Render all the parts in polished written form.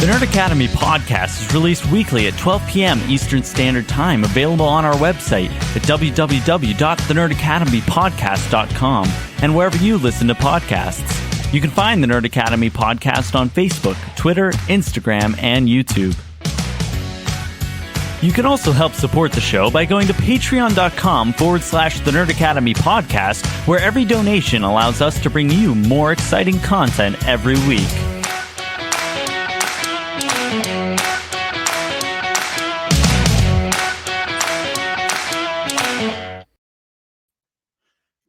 The Nerd Academy podcast is released weekly at 12 p.m. Eastern Standard Time, available on our website at www.thenerdacademypodcast.com and wherever you listen to podcasts. You can find the Nerd Academy podcast on Facebook, Twitter, Instagram, and YouTube. You can also help support the show by going to patreon.com/The Nerd Academy podcast, where every donation allows us to bring you more exciting content every week.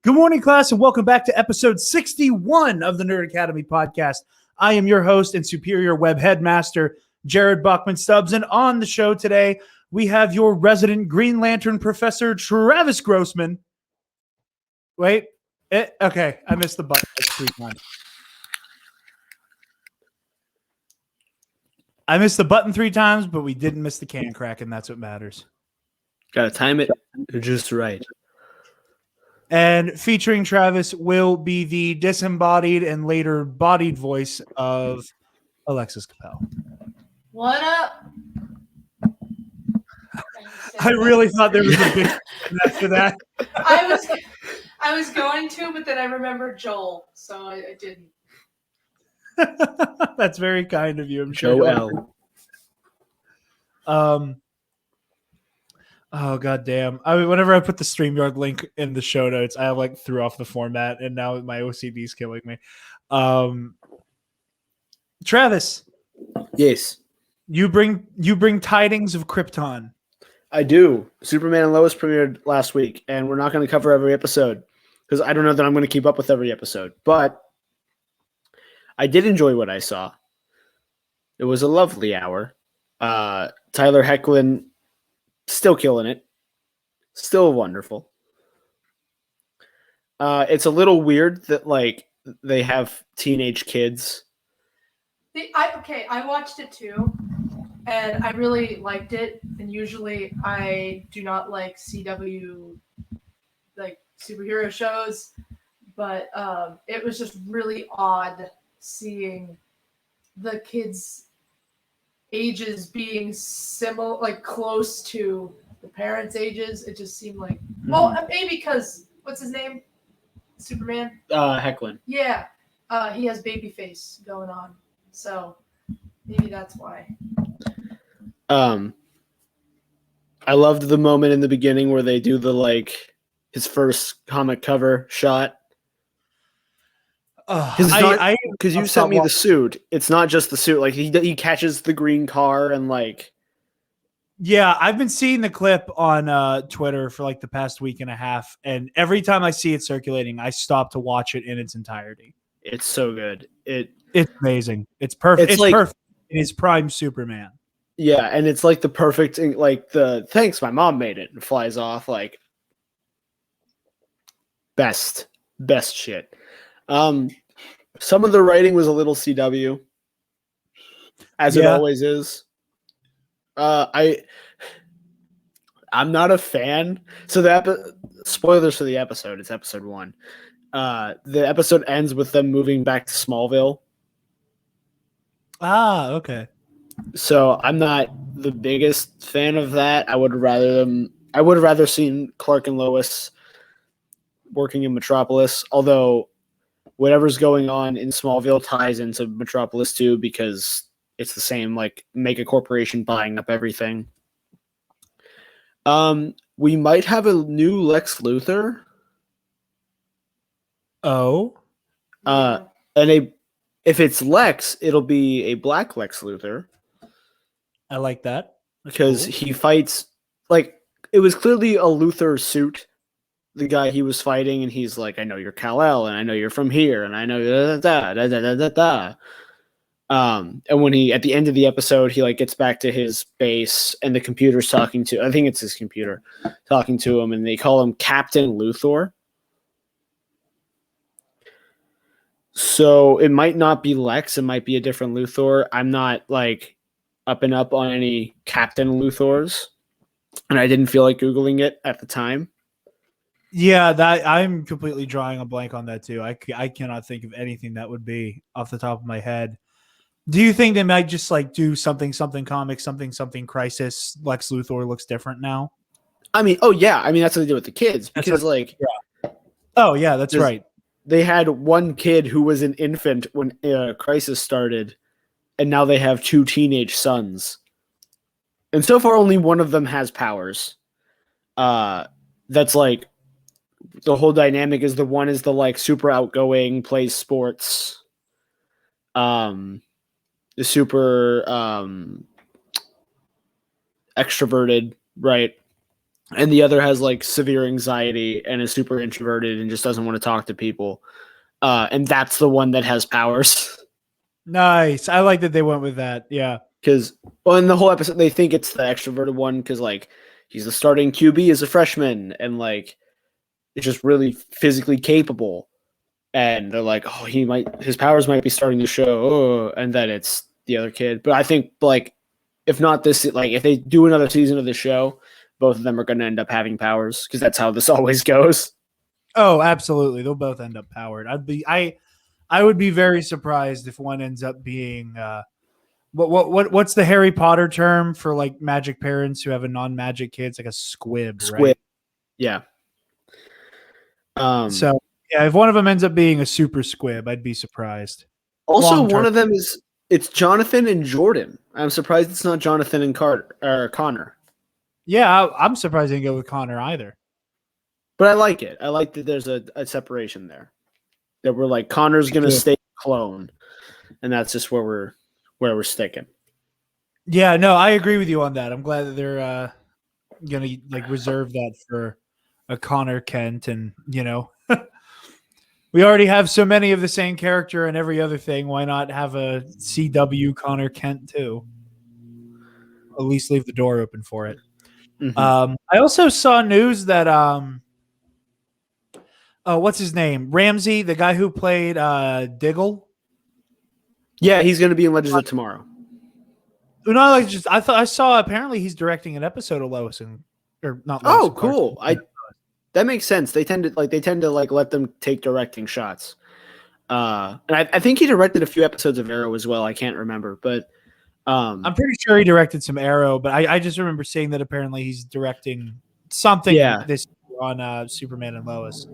Good morning, class, and welcome back to episode 61 of the Nerd Academy podcast. I am your host and superior web headmaster, Jarod Buckman-Stubbs, and on the show today, we have your resident Green Lantern professor, Travis Grossman. Wait, okay, I missed the button like 3 times. I missed the button 3 times, but we didn't miss the can crack, and that's what matters. Gotta time it just right. And featuring Travis will be the disembodied and later bodied voice of Alexis Capel. What up? I really thought there was a big after that. I was going to, but then I remembered Joel, so I didn't. That's very kind of you. I'm sure. Joel. Oh god damn! I mean, whenever I put the StreamYard link in the show notes, I like threw off the format, and now my OCD is killing me. Travis, Yes, you bring tidings of Krypton. I do. Superman and Lois premiered last week, and we're not going to cover every episode because I don't know that I'm going to keep up with every episode. But I did enjoy what I saw. It was a lovely hour. Tyler Hoechlin still killing it. Still wonderful. It's a little weird that like they have teenage kids. I watched it too, and I really liked it. And usually I do not like CW like superhero shows, but it was just really odd seeing the kids' ages being similar, like close to the parents' ages. It just seemed like, maybe because what's his name, Superman? Hoechlin. Yeah, he has baby face going on, so maybe that's why. I loved the moment in the beginning where they do the like his first comic cover shot. Because you sent me the suit. It's not just the suit. Like he catches the green car and like. Yeah, I've been seeing the clip on Twitter for like the past week and a half, and every time I see it circulating, I stop to watch it in its entirety. It's so good. It's amazing. It's perfect. It's like, perfect in his prime Superman. Yeah, and it's like the perfect, like the thanks, my mom made it, and flies off like best shit. Some of the writing was a little CW, as it always is. I'm not a fan. So spoilers for the episode. It's episode 1. The episode ends with them moving back to Smallville. Ah, okay. So I'm not the biggest fan of that. I would have rather seen Clark and Lois working in Metropolis, although whatever's going on in Smallville ties into Metropolis too, because it's the same, like mega corporation buying up everything. We might have a new Lex Luthor. Oh. And if it's Lex, it'll be a black Lex Luthor. I like that. Because he fights, like, it was clearly a Luthor suit, the guy he was fighting, and he's like, I know you're Kal-El, and I know you're from here, and I know da. And when he, at the end of the episode, he like gets back to his base, and the computer's talking to, I think it's his computer, talking to him, and they call him Captain Luthor. So it might not be Lex, it might be a different Luthor. I'm not like up and up on any Captain Luthors, and I didn't feel like Googling it at the time. Yeah, that I'm completely drawing a blank on that too. I cannot think of anything that would be off the top of my head. Do you think they might just like do something comic, something crisis? Lex Luthor looks different now. I mean, oh yeah, I mean that's what they do with the kids because Oh yeah, that's right. They had one kid who was an infant when Crisis started, and now they have 2 teenage sons. And so far, only one of them has powers. That's like the whole dynamic is the one is the like super outgoing, plays sports, the super extroverted, right? And the other has like severe anxiety and is super introverted and just doesn't want to talk to people. And that's the one that has powers. Nice. I like that they went with that. Yeah. Because in the whole episode, they think it's the extroverted one because like he's the starting QB as a freshman and like it's just really physically capable. And they're like, oh, his powers might be starting to show. Oh, and then it's the other kid. But I think like if not this, like if they do another season of the show, both of them are going to end up having powers because that's how this always goes. Oh, absolutely. They'll both end up powered. I would be very surprised if one ends up being what's the Harry Potter term for like magic parents who have a non-magic kid? It's like a squib, right? Yeah. So yeah, if one of them ends up being a super squib, I'd be surprised. Also, Long-term. one of them it's Jonathan and Jordan. I'm surprised it's not Jonathan and Connor. Yeah, I'm surprised they didn't go with Connor either. But I like it. I like that there's a separation there. That we're like Connor's gonna stay a clone, and that's just where we're sticking. Yeah, no, I agree with you on that. I'm glad that they're gonna like reserve that for a Connor Kent, and we already have so many of the same character and every other thing. Why not have a CW Connor Kent too? At least leave the door open for it. Mm-hmm. I also saw news that what's his name? Ramsey, the guy who played Diggle. Yeah, he's going to be in Legends of Tomorrow. No, I saw apparently he's directing an episode of Lois and or not. Lois oh, cool! That makes sense. They tend to let them take directing shots. And I think he directed a few episodes of Arrow as well. I can't remember, but I'm pretty sure he directed some Arrow. But I just remember seeing that apparently he's directing something this on Superman and Lois.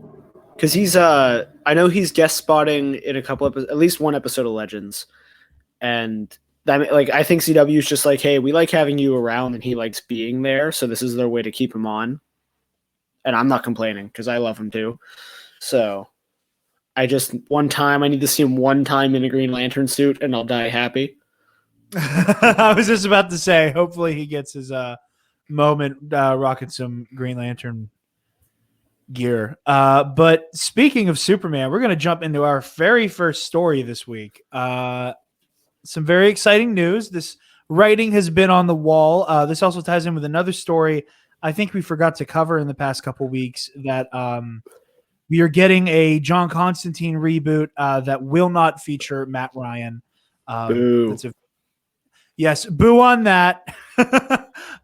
Because he's I know he's guest spotting in a couple at least one episode of Legends, and I think CW's just like, hey, we like having you around, and he likes being there, so this is their way to keep him on. And I'm not complaining because I love him too. So I need to see him one time in a Green Lantern suit, and I'll die happy. I was just about to say, hopefully he gets his moment rocking some Green Lantern gear. But speaking of Superman, we're going to jump into our very first story this week. Some very exciting news. This writing has been on the wall. This also ties in with another story I think we forgot to cover in the past couple weeks, that we are getting a John Constantine reboot that will not feature Matt Ryan. Boo. Yes, boo on that.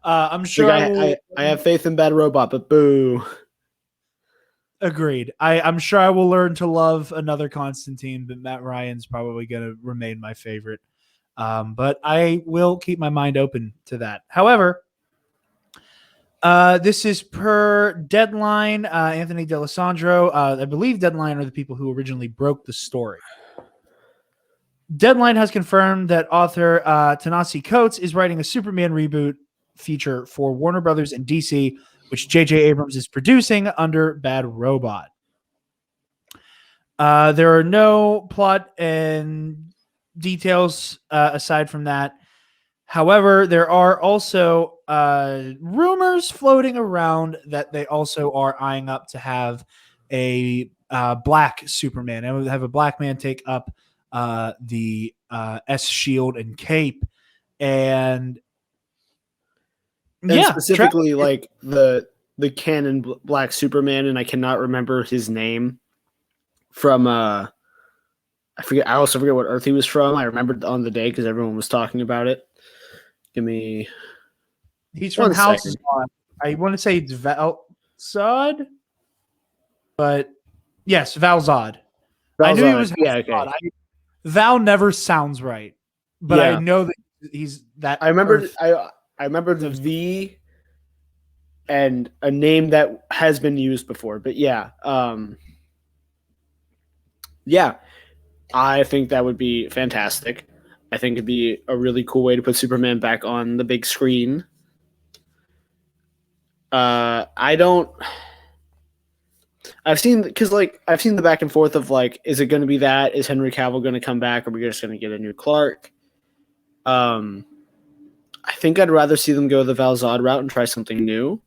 I'm sure I have faith in Bad Robot, but boo. Agreed. I'm sure I will learn to love another Constantine, but Matt Ryan's probably going to remain my favorite. But I will keep my mind open to that. However, this is per Deadline, Anthony D'Alessandro. I believe Deadline are the people who originally broke the story. Deadline has confirmed that author Ta-Nehisi Coates is writing a Superman reboot feature for Warner Brothers and DC, which J.J. Abrams is producing under Bad Robot. There are no plot and details aside from that. However, there are also rumors floating around that they also are eyeing up to have a black Superman and have a black man take up the S shield and cape, and specifically like the canon black Superman, and I cannot remember his name from I also forget what Earth he was from. I remembered on the day because everyone was talking about it. He's from House Zod. I want to say it's Val Zod, but yes, Val Zod. I knew he was. Yeah, okay. Val never sounds right. but I Yeah. know that he's that. I remember Earth. I remember the V and a name that has been used before, but yeah. Yeah, I think that would be fantastic. I think it'd be a really cool way to put Superman back on the big screen. I don't. I've seen the back and forth of like, is it going to be that? Is Henry Cavill going to come back? Or are we just going to get a new Clark? I think I'd rather see them go the Val Zod route and try something new.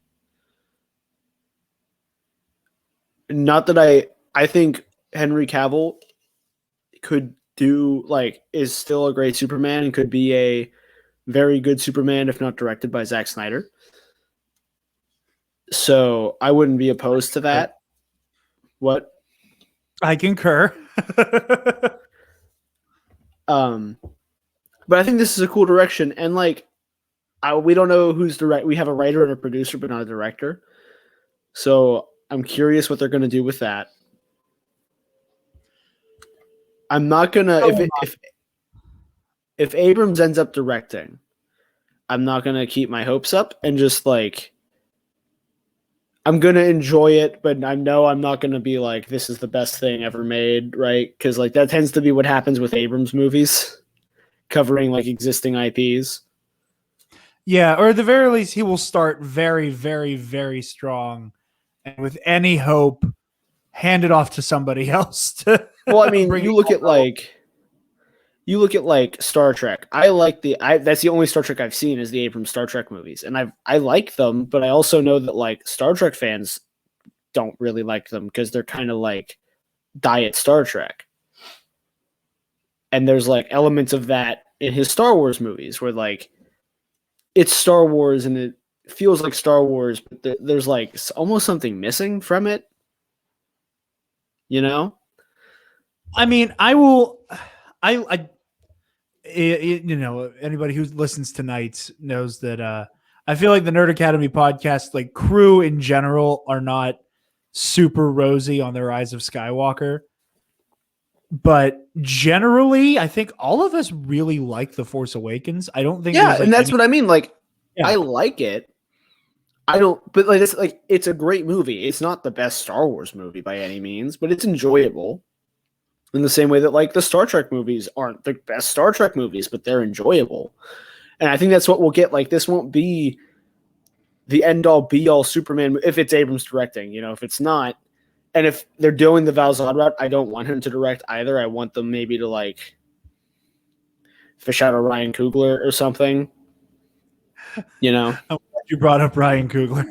Not that I think Henry Cavill could do is still a great Superman and could be a very good Superman if not directed by Zack Snyder. So I wouldn't be opposed to that. What? I concur. But I think this is a cool direction, and we don't know who's direct. We have a writer and a producer, but not a director. So I'm curious what they're going to do with that. I'm not gonna if Abrams ends up directing, I'm not gonna keep my hopes up and just I'm gonna enjoy it, but I know I'm not gonna be like, this is the best thing ever made, right? Because that tends to be what happens with Abrams movies, covering existing IPs. Yeah, or at the very least, he will start very, very, very strong, and with any hope, hand it off to somebody else. Well, I mean, you look at Star Trek. That's the only Star Trek I've seen is the Abrams Star Trek movies, and I like them, but I also know that Star Trek fans don't really like them because they're kind of diet Star Trek. And there's elements of that in his Star Wars movies where it's Star Wars and it feels like Star Wars, but there's almost something missing from it. You know? I mean, anybody who listens tonight knows that I feel like the Nerd Academy podcast, crew in general, are not super rosy on the Rise of Skywalker. But generally, I think all of us really like The Force Awakens. I don't think and that's what I mean. I like it. I don't, but it's a great movie. It's not the best Star Wars movie by any means, but it's enjoyable. In the same way that the Star Trek movies aren't the best Star Trek movies, but they're enjoyable. And I think that's what we'll get. This won't be the end all be all Superman if it's Abrams directing. If it's not, and if they're doing the Val Zod route, I don't want him to direct either. I want them maybe to fish out a Ryan Coogler or something. I'm glad you brought up Ryan Coogler.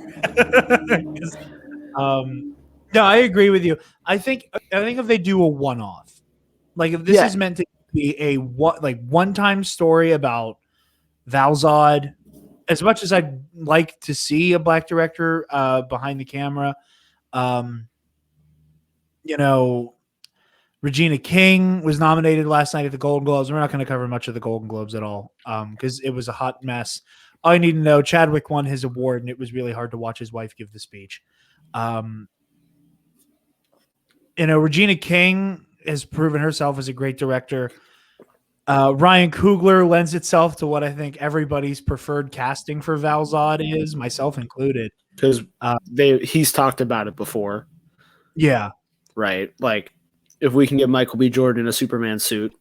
No, I agree with you. I think if they do a one-off, if this is meant to be a one-time story about Val Zod, as much as I'd like to see a black director behind the camera, Regina King was nominated last night at the Golden Globes. We're not going to cover much of the Golden Globes at all because it was a hot mess. All you need to know, Chadwick won his award, and it was really hard to watch his wife give the speech. Regina King has proven herself as a great director. Ryan Coogler lends itself to what I think everybody's preferred casting for Val Zod is, myself included. Because he's talked about it before. Yeah. Right. If we can get Michael B. Jordan in a Superman suit.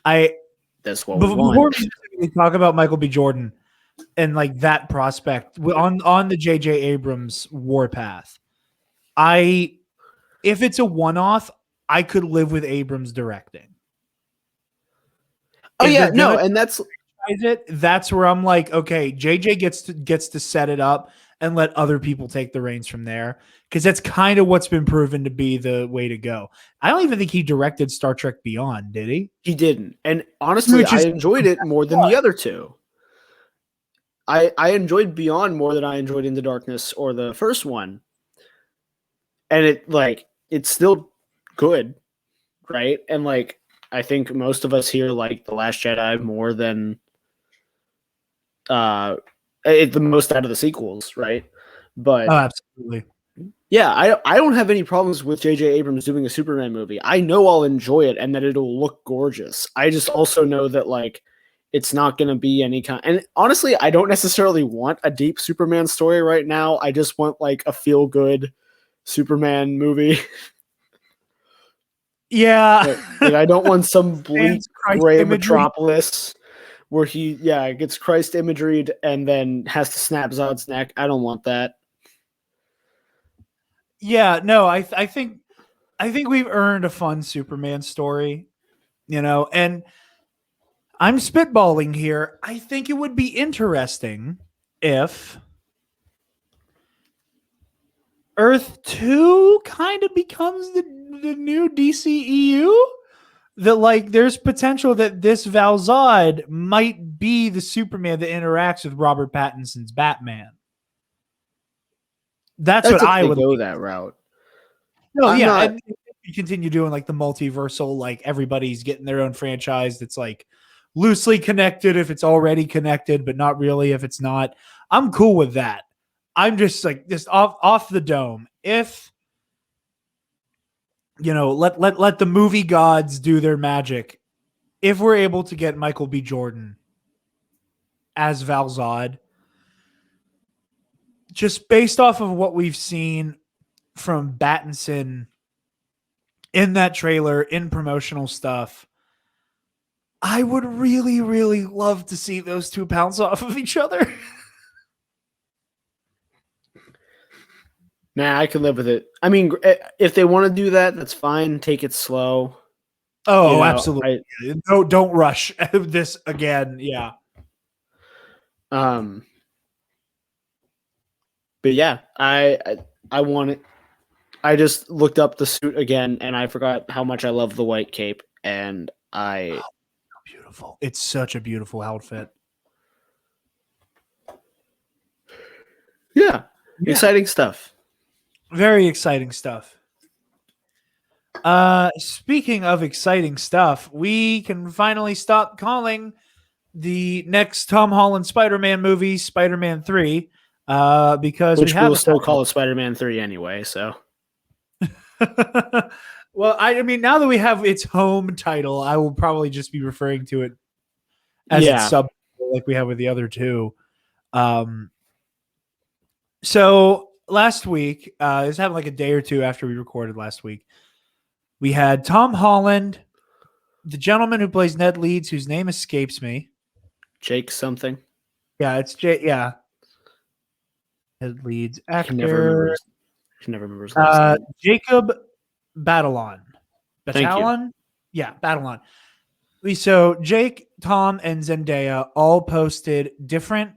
That's what we want. Before we talk about Michael B. Jordan and that prospect on the J.J. Abrams warpath, if it's a one-off, I could live with Abrams directing. Oh yeah, no, and that's where I'm okay, JJ gets to set it up and let other people take the reins from there, because that's kind of what's been proven to be the way to go. I don't even think he directed Star Trek Beyond, did he? He didn't, and honestly, I enjoyed it more than the other two. I enjoyed Beyond more than I enjoyed Into Darkness or the first one, and it's still good, right? And I think most of us here like The Last Jedi more than the most out of the sequels, right? But absolutely. Yeah, I don't have any problems with J.J. Abrams doing a Superman movie. I know I'll enjoy it and that it'll look gorgeous. I just also know that like it's not going to be any kind. And honestly, I don't necessarily want a deep Superman story right now. I just want like a feel good Superman movie. Yeah. like I don't want some bleak gray imagery. metropolis where he gets Christ imageried and then has to snap Zod's neck. I don't want that. Yeah, no, I think we've earned a fun Superman story, and I'm spitballing here. I think it would be interesting if Earth 2 kind of becomes the new DCEU. That like there's potential that this Val Zod might be the Superman that interacts with Robert Pattinson's Batman. That's what I would go that route. No, and you continue doing like the multiversal, like everybody's getting their own franchise that's like loosely connected if it's already connected, but not really if it's not. I'm cool with that. I'm just like just off the dome. If let the movie gods do their magic. If we're able to get Michael B. Jordan as Val Zod, just based off of what we've seen from Pattinson in that trailer, in promotional stuff, I would really, really love to see those two bounce off of each other. Nah, I can live with it. I mean, if they want to do that, that's fine. Take it slow. Oh, absolutely. Don't rush this again. Yeah. But yeah, I want it. I just looked up the suit again, and I forgot how much I love the white cape. And beautiful. It's such a beautiful outfit. Yeah. Exciting stuff. Very exciting stuff. Speaking of exciting stuff, we can finally stop calling the next Tom Holland Spider-Man movie Spider-Man 3, because which we'll still call it Spider-Man 3 anyway. So, well, I mean, now that we have its home title, I will probably just be referring to it as its sub, like we have with the other two. So last week, it was happened like a day or two after we recorded last week. We had Tom Holland, the gentleman who plays Ned Leeds, whose name escapes me. Jake something. Yeah, it's Jake. Yeah. Ned Leeds actor. I can never remember his last name. Jacob Batalon. Yeah, Batalon. So Jake, Tom, and Zendaya all posted different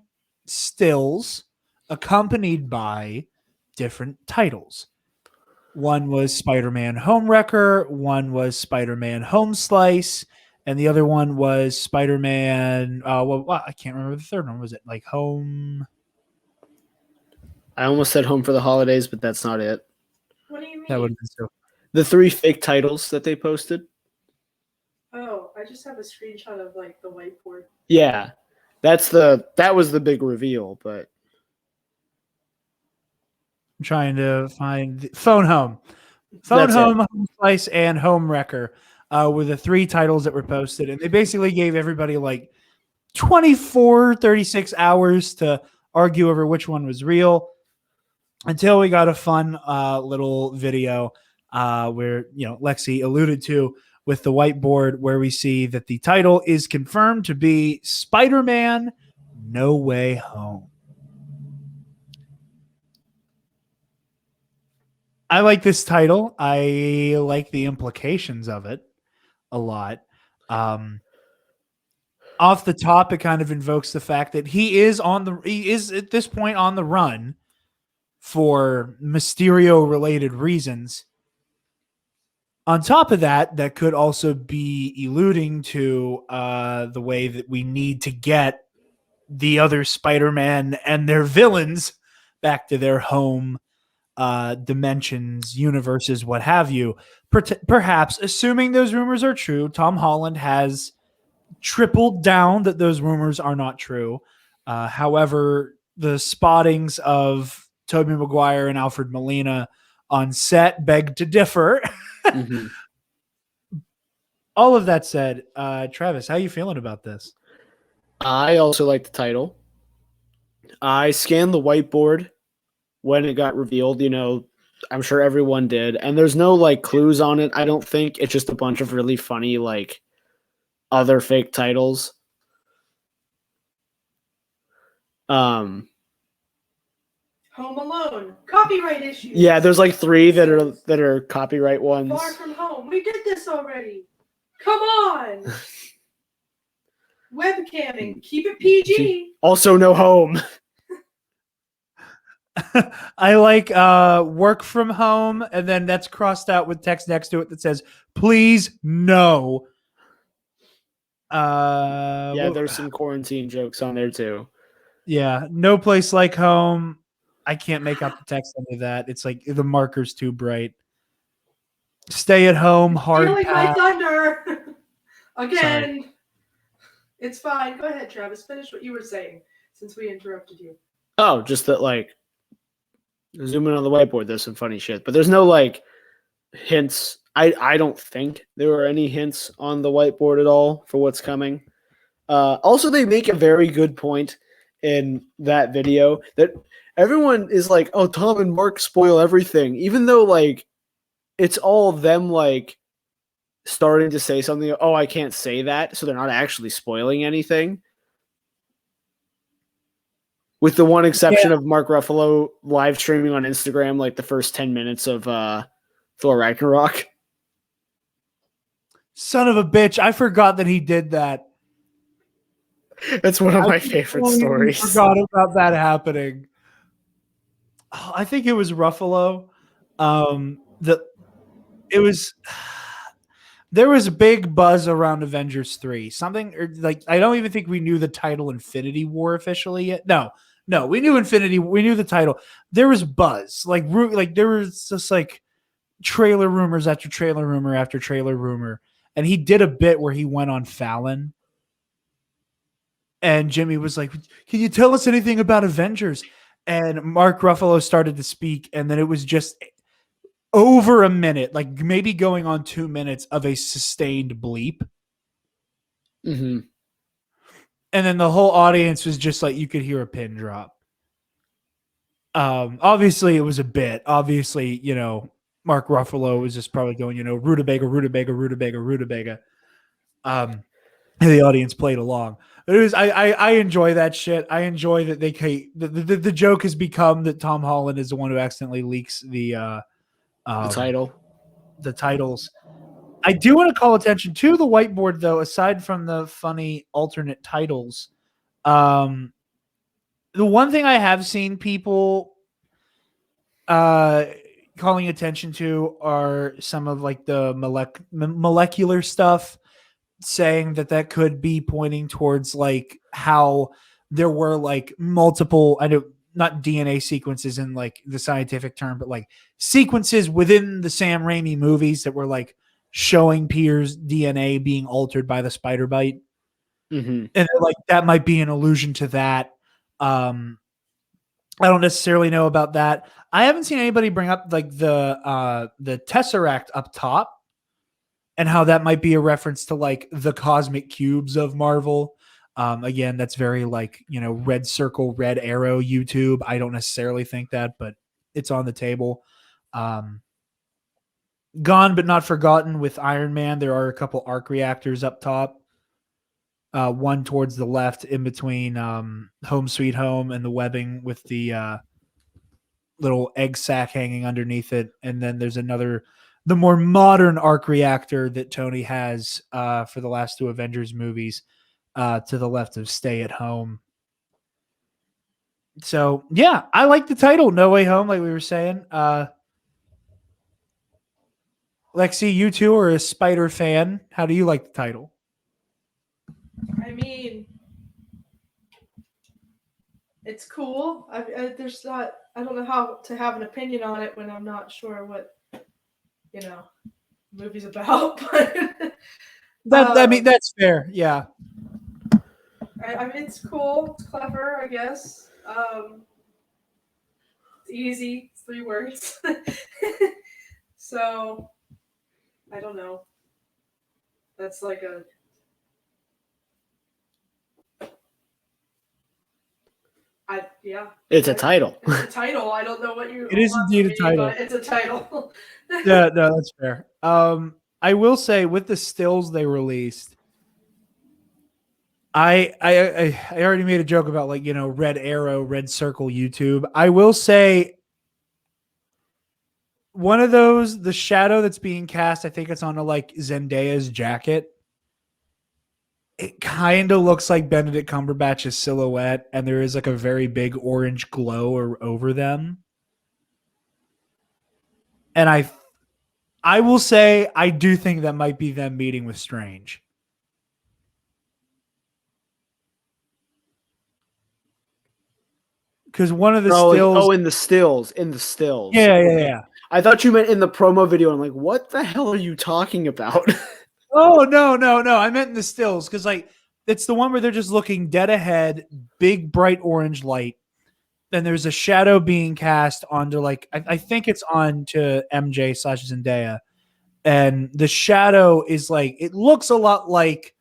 stills accompanied by different titles. One was Spider-Man Homewrecker, one was Spider-Man Home Slice, and the other one was Spider-Man. I can't remember the third one. Was it like Home? I almost said Home for the Holidays, but that's not it. What do you mean? That would have been so. The 3 fake titles that they posted. Oh, I just have a screenshot of like the whiteboard. Yeah, that was the big reveal, but. I'm trying to find Phone Home, Home Slice, and Home Wrecker were the 3 titles that were posted. And they basically gave everybody like 36 hours to argue over which one was real until we got a fun little video where, Lexi alluded to with the whiteboard where we see that the title is confirmed to be Spider-Man No Way Home. I like this title. I like the implications of it a lot. Off the top, it kind of invokes the fact that he is at this point on the run for Mysterio-related reasons. On top of that, that could also be alluding to the way that we need to get the other Spider-Man and their villains back to their home dimensions, universes, what have you. Perhaps, assuming those rumors are true, Tom Holland has tripled down that those rumors are not true. However, the spottings of Tobey Maguire and Alfred Molina on set beg to differ. Mhm. All of that said, Travis, how are you feeling about this? I also like the title. I scanned the whiteboard when it got revealed. I'm sure everyone did. And there's no like clues on it, I don't think. It's just a bunch of really funny like other fake titles. Home Alone, copyright issues. Yeah, there's like 3 that are copyright ones. Far From Home, we did this already. Come on. Webcamming, keep it PG. Also no home. I like work from home, and then that's crossed out with text next to it that says, please no. Yeah, there's some quarantine jokes on there too. Yeah, no place like home. I can't make out the text under that. It's like the marker's too bright. Stay at home, hard Stealing my pass. thunder. Again. Sorry. It's fine. Go ahead, Travis. Finish what you were saying since we interrupted you. Oh, just that like zoom in on the whiteboard, there's some funny shit. But there's no like hints. I don't think there were any hints on the whiteboard at all for what's coming. Also, they make a very good point in that video that everyone is like, oh, Tom and Mark spoil everything, even though like it's all them like starting to say something. Oh, I can't say that, so they're not actually spoiling anything. With the one exception of Mark Ruffalo live streaming on Instagram like the first 10 minutes of Thor Ragnarok. Son of a bitch. I forgot that he did that. That's one of my favorite stories. I forgot about that happening. Oh, I think it was Ruffalo. There was a big buzz around Avengers 3. Something like I don't even think we knew the title Infinity War officially yet. No, we knew Infinity. We knew the title. There was buzz, like there was just like trailer rumors after trailer rumor after trailer rumor, and he did a bit where he went on Fallon, and Jimmy was like, "Can you tell us anything about Avengers?" And Mark Ruffalo started to speak, and then it was just over a minute, like maybe going on 2 minutes of a sustained bleep. Mm-hmm. And then the whole audience was just like, you could hear a pin drop. Obviously, it was a bit. Obviously, Mark Ruffalo was just probably going, rutabaga, rutabaga, rutabaga, rutabaga. And the audience played along. But it was, I enjoy that shit. I enjoy that the joke has become that Tom Holland is the one who accidentally leaks the titles. I do want to call attention to the whiteboard, though, aside from the funny alternate titles. The one thing I have seen people calling attention to are some of like the molecular stuff, saying that could be pointing towards like how there were like multiple, I know not DNA sequences in like the scientific term, but like sequences within the Sam Raimi movies that were like showing Peter's DNA being altered by the spider bite. Mm-hmm. And like that might be an allusion to that. I don't necessarily know about that. I haven't seen anybody bring up like the Tesseract up top and how that might be a reference to like the cosmic cubes of Marvel. Again, that's very like, red circle, red arrow YouTube. I don't necessarily think that, but it's on the table. Gone but not forgotten with Iron Man. There are a couple arc reactors up top. One towards the left in between Home Sweet Home and the webbing with the little egg sac hanging underneath it. And then there's the more modern arc reactor that Tony has for the last 2 Avengers movies. To the left of Stay at Home. So, yeah, I like the title, No Way Home, like we were saying. Lexi, you two are a Spider fan. How do you like the title? I mean, it's cool. I don't know how to have an opinion on it when I'm not sure what, the movie's about. I mean, that's fair. Yeah. I mean, it's cool. It's clever, I guess. easy. It's 3 words. So, I don't know. That's like a... It's a title. It's a title. I don't know what you... It is indeed a title. But it's a title. Yeah, no, that's fair. I will say with the stills they released, I already made a joke about like, red arrow, red circle YouTube. I will say one of those, the shadow that's being cast, I think it's on like Zendaya's jacket. It kind of looks like Benedict Cumberbatch's silhouette, and there is like a very big orange glow over them. And I will say I do think that might be them meeting with Strange. Because one of the stills... Oh, in the stills. Yeah. I thought you meant in the promo video. I'm like, what the hell are you talking about? Oh, no. I meant in the stills because, like, it's the one where they're just looking dead ahead, big, bright orange light. Then there's a shadow being cast onto, like, I think it's onto MJ/Zendaya. And the shadow is, like, it looks a lot like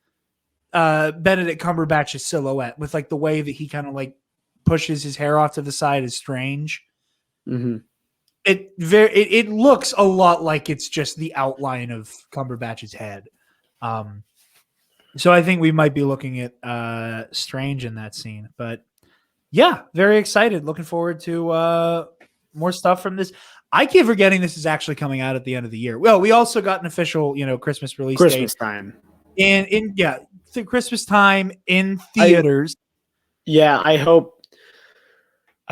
Benedict Cumberbatch's silhouette with, like, the way that he kind of, like, pushes his hair off to the side is Strange. Mm-hmm. It looks a lot like it's just the outline of Cumberbatch's head. So I think we might be looking at Strange in that scene. But yeah, very excited. Looking forward to more stuff from this. I keep forgetting this is actually coming out at the end of the year. Well, we also got an official, Christmas release date. Christmas time. Christmas time in theaters. I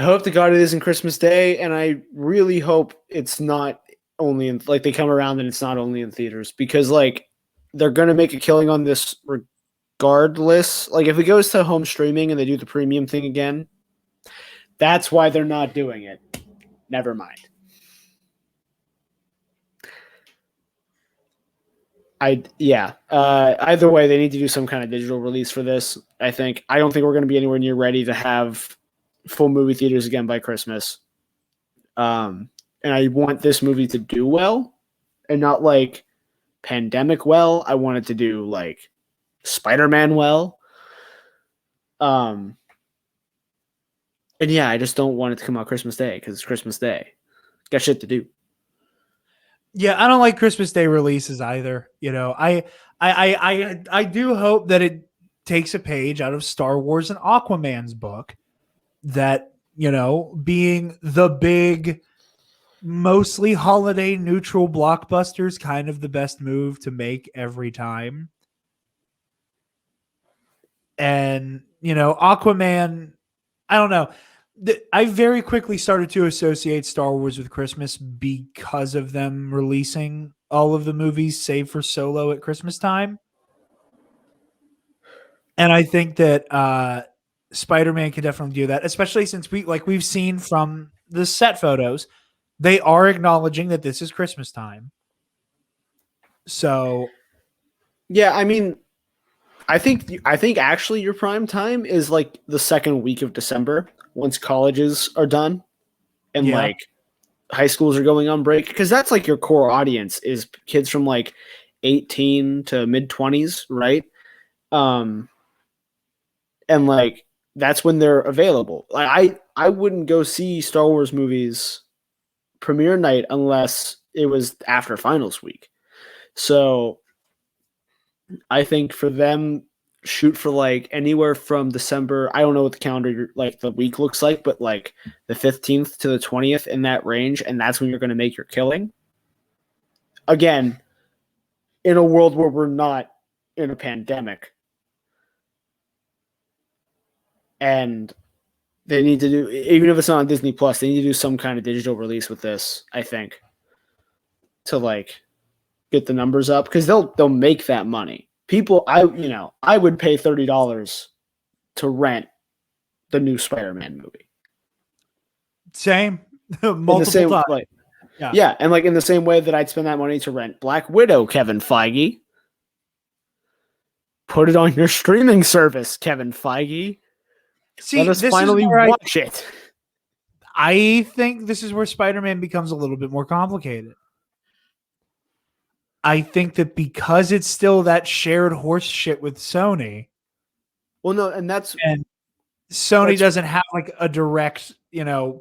hope to God it isn't Christmas Day, and I really hope it's not only in, like, they come around and it's not only in theaters, because, like, they're going to make a killing on this regardless. Like, if it goes to home streaming and they do the premium thing again, that's why they're not doing it. Never mind. Either way, they need to do some kind of digital release for this, I think. I don't think we're going to be anywhere near ready to have full movie theaters again by Christmas. And I want this movie to do well and not like pandemic well. I want it to do like Spider-Man well. And yeah, I just don't want it to come out Christmas Day because it's Christmas Day. Got shit to do. Yeah, I don't like Christmas Day releases either. I do hope that it takes a page out of Star Wars and Aquaman's book. That, being the big, mostly holiday neutral blockbuster is kind of the best move to make every time. And, Aquaman, I don't know. I very quickly started to associate Star Wars with Christmas because of them releasing all of the movies save for Solo at Christmas time. And I think that Spider-Man can definitely do that, especially since we've seen from the set photos, they are acknowledging that this is Christmas time. So, yeah, I mean, I think actually your prime time is like the second week of December once colleges are done and like high schools are going on break, because that's like your core audience is kids from like 18 to mid 20s, right? And like that's when they're available. Like I wouldn't go see Star Wars movies premiere night unless it was after finals week. So I think for them, shoot for like anywhere from December. I don't know what the calendar like the week looks like, but like the 15th to the 20th in that range. And that's when you're going to make your killing. Again, in a world where we're not in a pandemic. And they need to do, even if it's not on Disney Plus, they need to do some kind of digital release with this, I think, to like get the numbers up, because they'll make that money. People, I would pay $30 to rent the new Spider-Man movie. Same, multiple times. Like, yeah, and like in the same way that I'd spend that money to rent Black Widow, Kevin Feige. Put it on your streaming service, Kevin Feige. See, let us finally watch it. I think this is where Spider-Man becomes a little bit more complicated. I think that because it's still that shared horse shit with Sony. Well, no, and Sony doesn't have like a direct,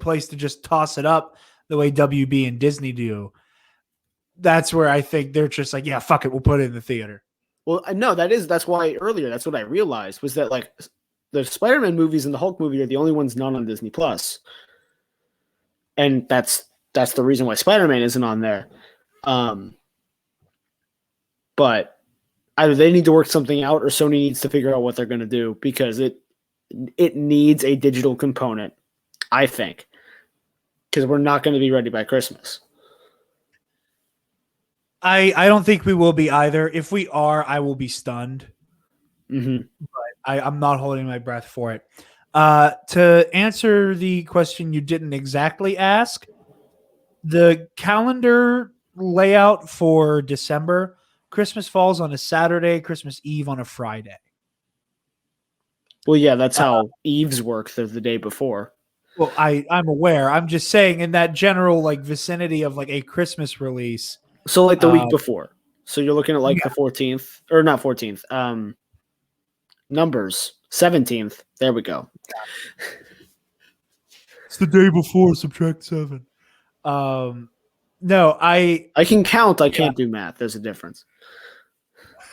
place to just toss it up the way WB and Disney do. That's where I think they're just like, yeah, fuck it, we'll put it in the theater. Well, no, that's why earlier, that's what I realized was that like the Spider-Man movies and the Hulk movie are the only ones not on Disney Plus. And that's the reason why Spider-Man isn't on there. But either they need to work something out or Sony needs to figure out what they're going to do because it needs a digital component, I think, because we're not going to be ready by Christmas. I don't think we will be either. If we are, I will be stunned. Mm-hmm. But I'm not holding my breath for it. To answer the question you didn't exactly ask, the calendar layout for December, Christmas falls on a Saturday, Christmas Eve on a Friday. Well, yeah, that's how Eves work the day before. Well, I'm aware. I'm just saying in that general like vicinity of like a Christmas release. So like the week before. So you're looking at like the 14th or not 14th. Numbers 17th. There we go. It's the day before. Subtract 7. No, I can count. I can't do math. There's a difference.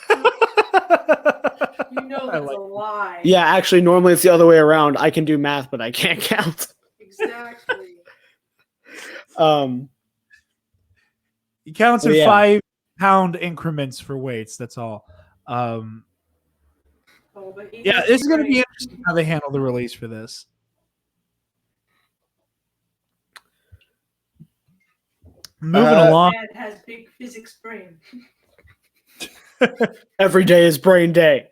That's a lie. Yeah, actually, normally it's the other way around. I can do math, but I can't count. Exactly. He counts in 5-pound increments for weights. That's all. This is going to be interesting how they handle the release for this. Moving along. Dad has big physics brain. Every day is brain day.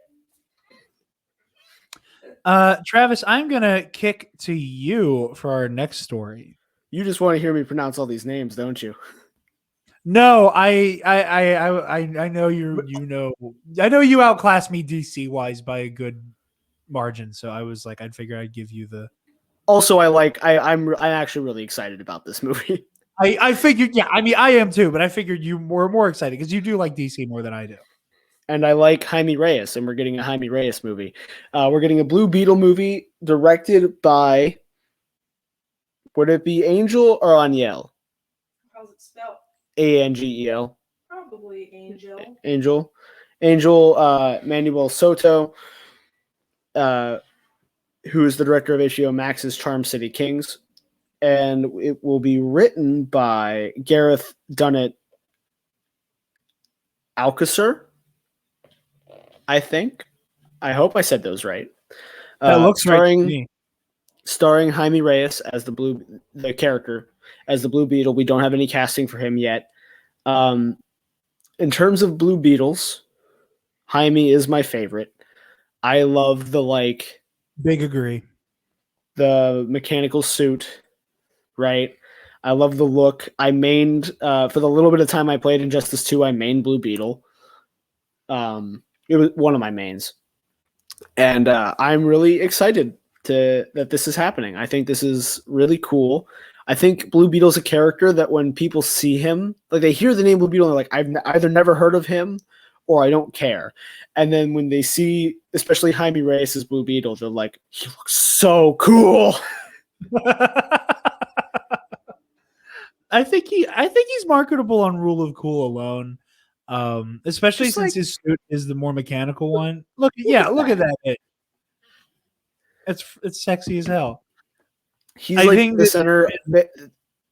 Travis, I'm going to kick to you for our next story. You just want to hear me pronounce all these names, don't you? No, I know I know you outclassed me DC wise by a good margin, so I was like, I'd figure I'd give you the. Also, I'm actually really excited about this movie. I figured, yeah, I mean, I am too, but I figured you were more excited because you do like DC more than I do. And I like Jaime Reyes, and we're getting a Jaime Reyes movie. We're getting a Blue Beetle movie directed by, would it be Angel or Aniel? How's it spelled? Angel. Probably Angel. Angel Manuel Soto, who is the director of HBO Max's Charm City Kings. And it will be written by Gareth Dunnett Alcacer, I think. I hope I said those right. That looks right to me. Starring Jaime Reyes as the character, as the Blue Beetle. We don't have any casting for him yet. In terms of Blue Beetles, Jaime is my favorite. I love big agree. The mechanical suit, right? I love the look. I mained for the little bit of time I played Injustice 2, I mained Blue Beetle. It was one of my mains. And I'm really excited that this is happening. I think this is really cool. I think Blue Beetle's a character that when people see him, like they hear the name Blue Beetle, and they're like, I've either never heard of him or I don't care. And then when they see, especially Jaime Reyes as Blue Beetle, they're like, he looks so cool. I think he's marketable on Rule of Cool alone. Especially since his suit is the more mechanical one. Look at that. It's sexy as hell. He's the center.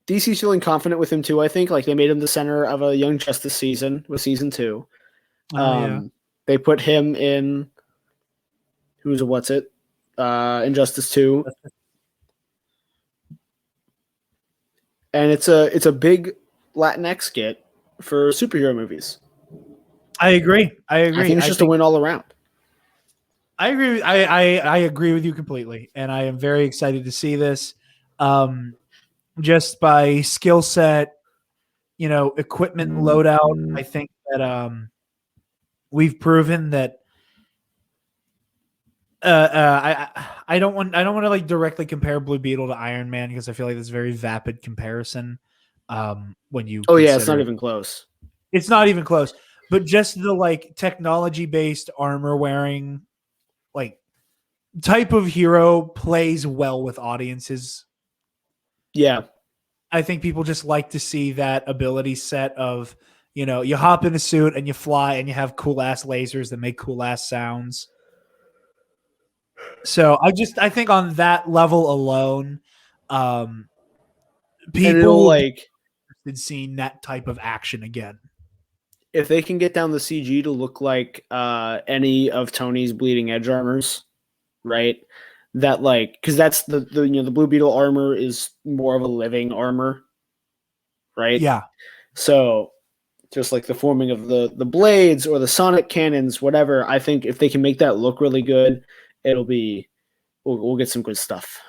DC's feeling confident with him too. I think they made him the center of a Young Justice season with season 2. They put him in Injustice 2, and it's a big Latinx get for superhero movies. I agree. I think it's just a win all around. I agree. I agree with you completely, and I am very excited to see this. Just by skill set, equipment loadout, I think that we've proven that I don't want to like directly compare Blue Beetle to Iron Man because I feel like that's a very vapid comparison. When you yeah, it's not consider even close. It's not even close. But just the like technology based armor wearing like type of hero plays well with audiences. Yeah. I think people just like to see that ability set of, you know, you hop in a suit and you fly and you have cool ass lasers that make cool ass sounds. So I think on that level alone, And people it'll will be like interested in seeing that type of action again. if they can get down the CG to look like any of Tony's bleeding edge armors, right? That like because that's the the Blue Beetle armor is more of a living armor, right? Yeah. So just like the forming of the blades or the sonic cannons, whatever. I think if they can make that look really good, it'll be we'll get some good stuff.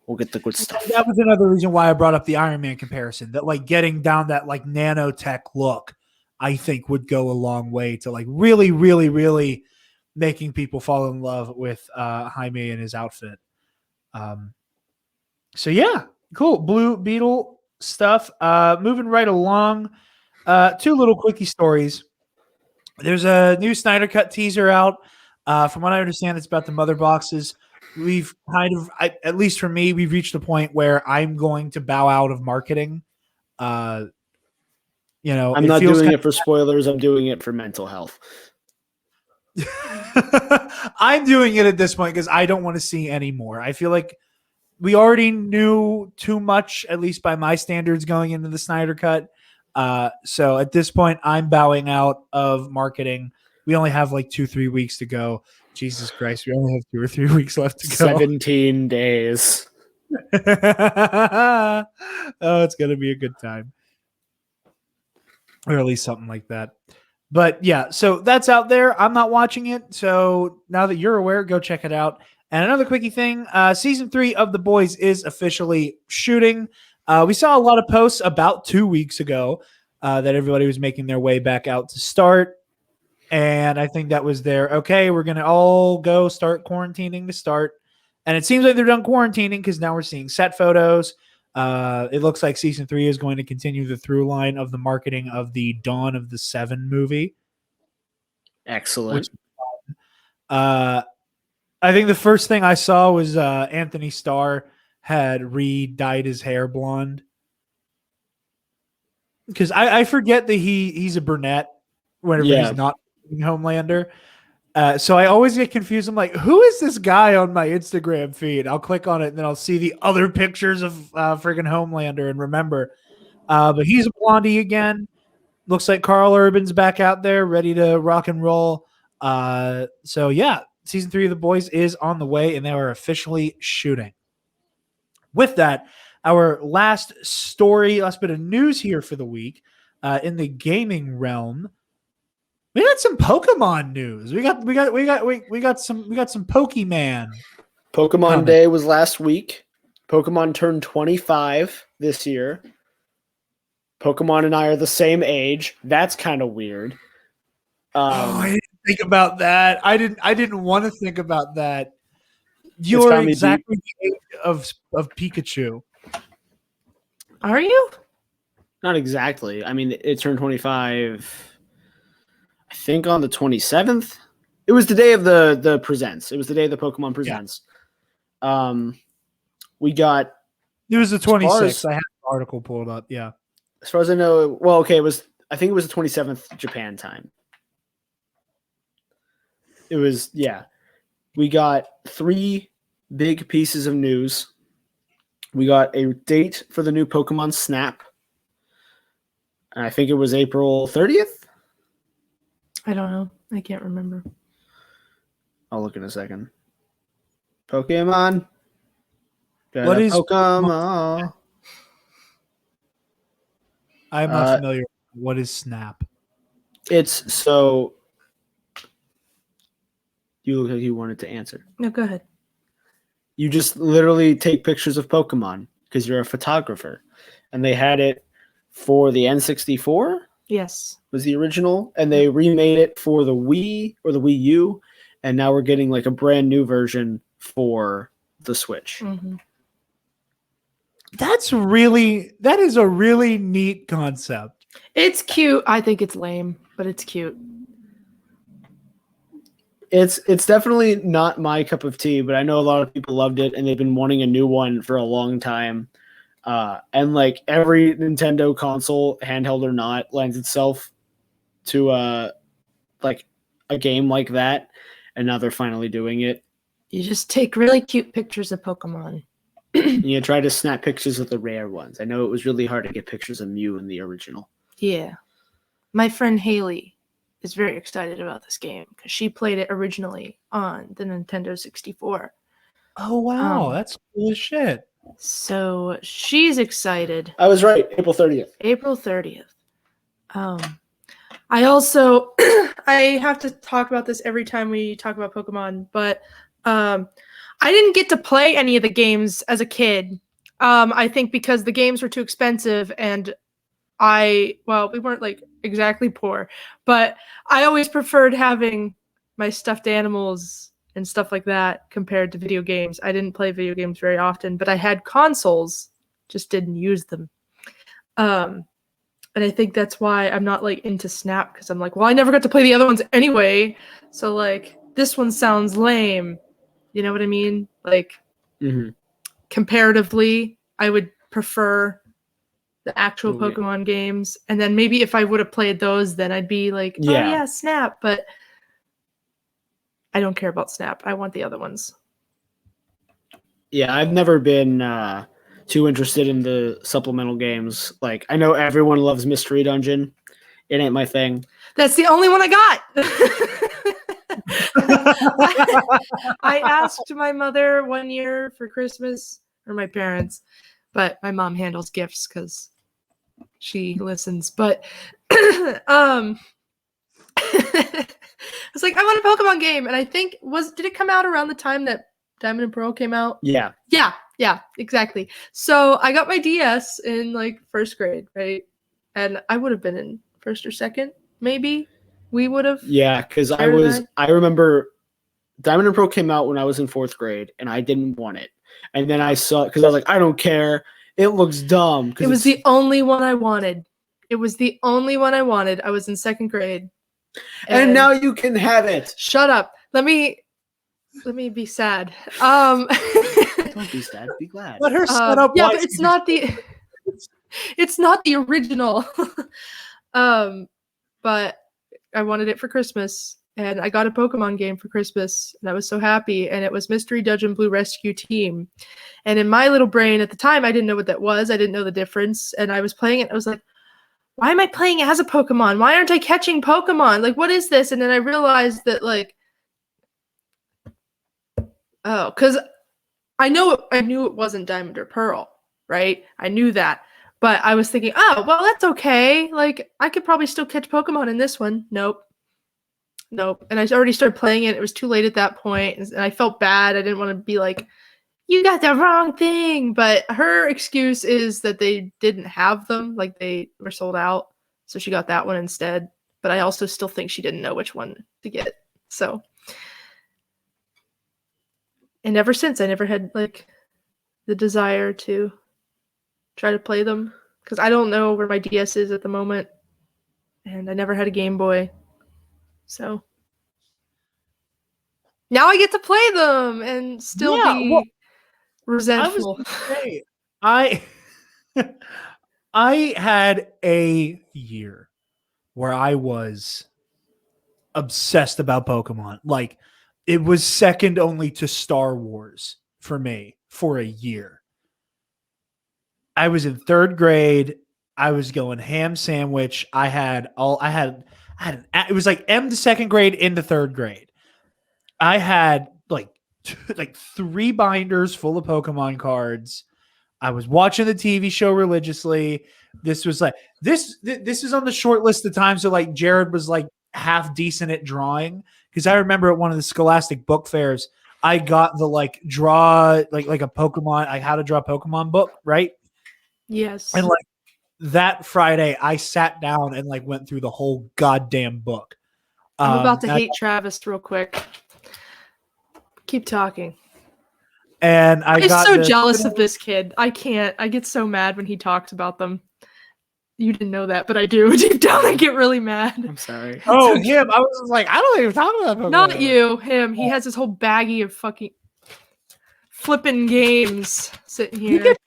We'll get the good stuff. That was another reason why I brought up the Iron Man comparison. That like getting down that like nanotech look, I think would go a long way to like really, really, really making people fall in love with Jaime and his outfit. So yeah, cool. Blue Beetle stuff. Moving right along. Two little quickie stories. There's a new Snyder Cut teaser out. From what I understand, it's about the mother boxes. We've kind of, at least for me, we've reached a point where I'm going to bow out of marketing. You know, I'm not doing it for spoilers. I'm doing it for mental health. I'm doing it at this point because I don't want to see any more. I feel like we already knew too much, at least by my standards, going into the Snyder Cut. So at this point, I'm bowing out of marketing. We only have like 2-3 weeks to go. Jesus Christ, we only have 2 or 3 weeks left to go. 17 days. Oh, it's going to be a good time. Or at least something like that. But yeah, so that's out there. I'm not watching it. So now that you're aware, go check it out. And another quickie thing, season 3 of The Boys is officially shooting. We saw a lot of posts about 2 weeks ago that everybody was making their way back out to start. And I think that was okay, we're going to all go start quarantining to start. And it seems like they're done quarantining because now we're seeing set photos. It looks like season 3 is going to continue the through line of the marketing of the Dawn of the Seven movie. Excellent. I think the first thing I saw was Anthony Starr had re-dyed his hair blonde. Because I forget that he's a brunette whenever he's not Homelander. So I always get confused. I'm like, who is this guy on my Instagram feed? I'll click on it and then I'll see the other pictures of friggin' Homelander and remember. But he's a blondie again. Looks like Carl Urban's back out there ready to rock and roll. So yeah, season 3 of The Boys is on the way and they are officially shooting. With that, our last bit of news here for the week in the gaming realm. We got some Pokemon news. We got some Pokemon. Pokemon Day was last week. Pokemon turned 25 this year. Pokemon and I are the same age. That's kind of weird. I didn't think about that. I didn't want to think about that. You're exactly the age of Pikachu. Are you? Not exactly. I mean, it turned 25. I think on the 27th. It was the day of the presents. It was the day of the Pokemon presents. Yeah. We got. It was the 26th. I had the article pulled up. Yeah. As far as I know, well, okay, I think it was the 27th Japan time. It was, yeah. We got 3 big pieces of news. We got a date for the new Pokemon Snap. And I think it was April 30th. I don't know. I can't remember. I'll look in a second. Pokemon. What is Pokemon? I'm not familiar. What is Snap? It's so. You look like you wanted to answer. No, go ahead. You just literally take pictures of Pokemon because you're a photographer. And they had it for the N64. Yes. Was the original. And they remade it for the Wii or the Wii U. and now we're getting like a brand new version for the Switch. Mhm. That is a really neat concept. It's cute. I think it's lame, but it's cute. It's definitely not my cup of tea, but I know a lot of people loved it, and they've been wanting a new one for a long time. And like every Nintendo console, handheld or not, lends itself to like a game like that, and now they're finally doing it. You just take really cute pictures of Pokemon. You try to snap pictures of the rare ones. I know it was really hard to get pictures of Mew in the original. Yeah. My friend Haley is very excited about this game because she played it originally on the Nintendo 64. Oh wow, that's cool as shit. So she's excited. I was right. April 30th. April 30th. I also I have to talk about this every time we talk about Pokemon, but I didn't get to play any of the games as a kid. I think because the games were too expensive, and we weren't like exactly poor, but I always preferred having my stuffed animals and stuff like that compared to video games. I didn't play video games very often, but I had consoles, just didn't use them. And I think that's why I'm not like into Snap, because I'm like, well, I never got to play the other ones anyway, so like this one sounds lame. You know what I mean? Like, comparatively, I would prefer the actual Pokemon games. And then maybe if I would have played those, then I'd be like, oh yeah, Snap. But I don't care about Snap. I want the other ones. Yeah, I've never been too interested in the supplemental games. Like, I know everyone loves Mystery Dungeon. It ain't my thing. That's the only one I got. I asked my mother one year for Christmas, or my parents, but my mom handles gifts because she listens. But I was like, I want a Pokemon game, and I think did it come out around the time that Diamond and Pearl came out? Yeah, exactly. So I got my DS in like first grade, right? And I would have been in first or second, maybe. We would have. Yeah, because I remember Diamond and Pearl came out when I was in fourth grade, and I didn't want it. And then I saw it because I was like, I don't care. It looks dumb. It was the only one I wanted. I was in second grade. And now you can have it. Shut up. Let me be sad. Don't be sad. Be glad. Let her set up. Yeah, but it's not the original. But I wanted it for Christmas, and I got a Pokemon game for Christmas, and I was so happy. And it was Mystery Dungeon Blue Rescue Team. And in my little brain at the time, I didn't know what that was. I didn't know the difference. And I was playing it. I was like, why am I playing as a Pokemon? Why aren't I catching Pokemon? Like, what is this? And then I realized that, like, oh, because I knew it wasn't Diamond or Pearl, right? I knew that. But I was thinking, oh, well, that's okay. Like, I could probably still catch Pokemon in this one. Nope. And I already started playing it. It was too late at that point. And I felt bad. I didn't want to be like, you got the wrong thing. But her excuse is that they didn't have them. Like, they were sold out. So she got that one instead. But I also still think she didn't know which one to get. So. And ever since, I never had, like, the desire to try to play them, because I don't know where my DS is at the moment, and I never had a Game Boy, so now I get to play them and still be resentful. I had a year where I was obsessed about Pokemon. Like, it was second only to Star Wars for me for a year. I was in third grade. I was going ham sandwich. It was like M to second grade into third grade. I had like 3 binders full of Pokemon cards. I was watching the TV show religiously. This was like, this is on the short list of times. So like Jarod was like half decent at drawing. Cause I remember at one of the Scholastic book fairs, I got the like draw, like a Pokemon, like how to draw Pokemon book. Right. Yes. And like that Friday, I sat down and like went through the whole goddamn book. I'm about to hate Travis real quick. Keep talking. And I'm so jealous of this kid. I can't. I get so mad when he talks about them. You didn't know that, but I do. Deep down, I get really mad. I'm sorry. Oh, him. I was like, I don't even talk about him. Not you, him. He has this whole baggie of fucking flipping games sitting here. You get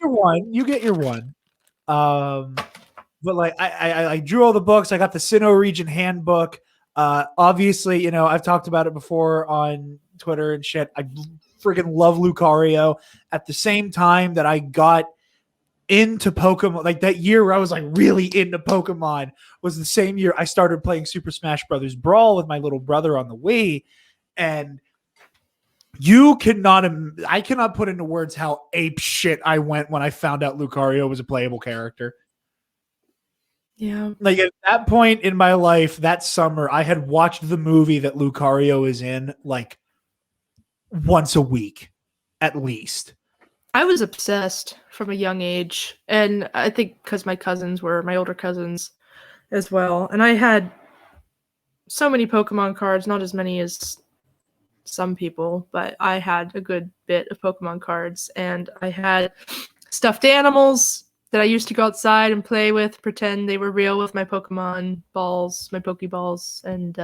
your one. But like I drew all the books. I got the Sinnoh region handbook. Obviously, you know, I've talked about it before on Twitter and shit. I freaking love Lucario. At the same time that I got into Pokemon, like that year where I was like really into Pokemon was the same year I started playing Super Smash Brothers Brawl with my little brother on the Wii. And I cannot put into words how ape shit I went when I found out Lucario was a playable character. Yeah. Like at that point in my life, that summer, I had watched the movie that Lucario is in like once a week, at least. I was obsessed from a young age, and I think because my cousins were my older cousins as well, and I had so many Pokemon cards, not as many as some people, but I had a good bit of Pokemon cards, and I had stuffed animals that I used to go outside and play with, pretend they were real with my Pokemon balls, my Pokeballs, and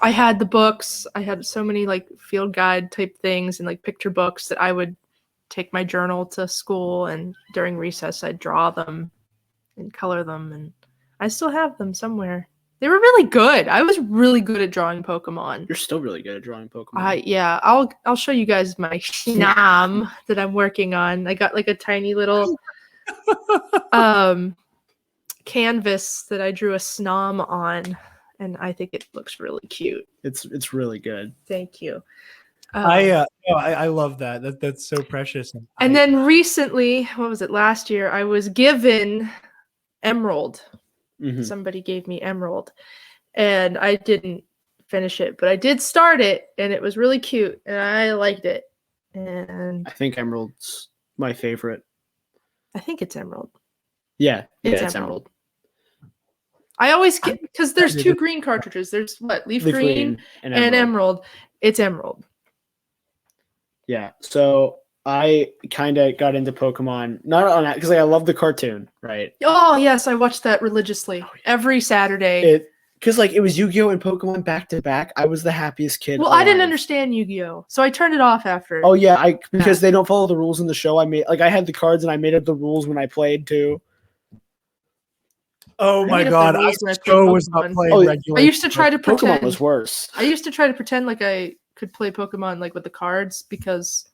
I had the books. I had so many like field guide type things and like picture books that I would take my journal to school, and during recess I'd draw them and color them, and I still have them somewhere. They were really good. I was really good at drawing Pokemon. You're still really good at drawing Pokemon. Yeah, I'll show you guys my Snom that I'm working on. I got like a tiny little canvas that I drew a Snom on, and I think it looks really cute. It's really good. Thank you. I love that. That's so precious. And then recently, what was it? Last year, I was given Emerald. Mm-hmm. Somebody gave me Emerald, and I didn't finish it, but I did start it, and it was really cute, and I liked it. And I think Emerald's my favorite. I think it's Emerald. Yeah, it's Emerald. I always get, because there's two green cartridges. There's what? Leaf green and Emerald. It's Emerald. Yeah. So I kind of got into Pokemon, not on that, because I love the cartoon, right? Oh, yes. I watched that religiously every Saturday. Because like it was Yu-Gi-Oh! And Pokemon back to back. I was the happiest kid. Well, alive. I didn't understand Yu-Gi-Oh! So I turned it off after. Oh, yeah. Because they don't follow the rules in the show. I had the cards and I made up the rules when I played too. Oh my god, I was not playing regular. I used to try to pretend. Pokemon was worse. I used to try to pretend like I could play Pokemon like with the cards, because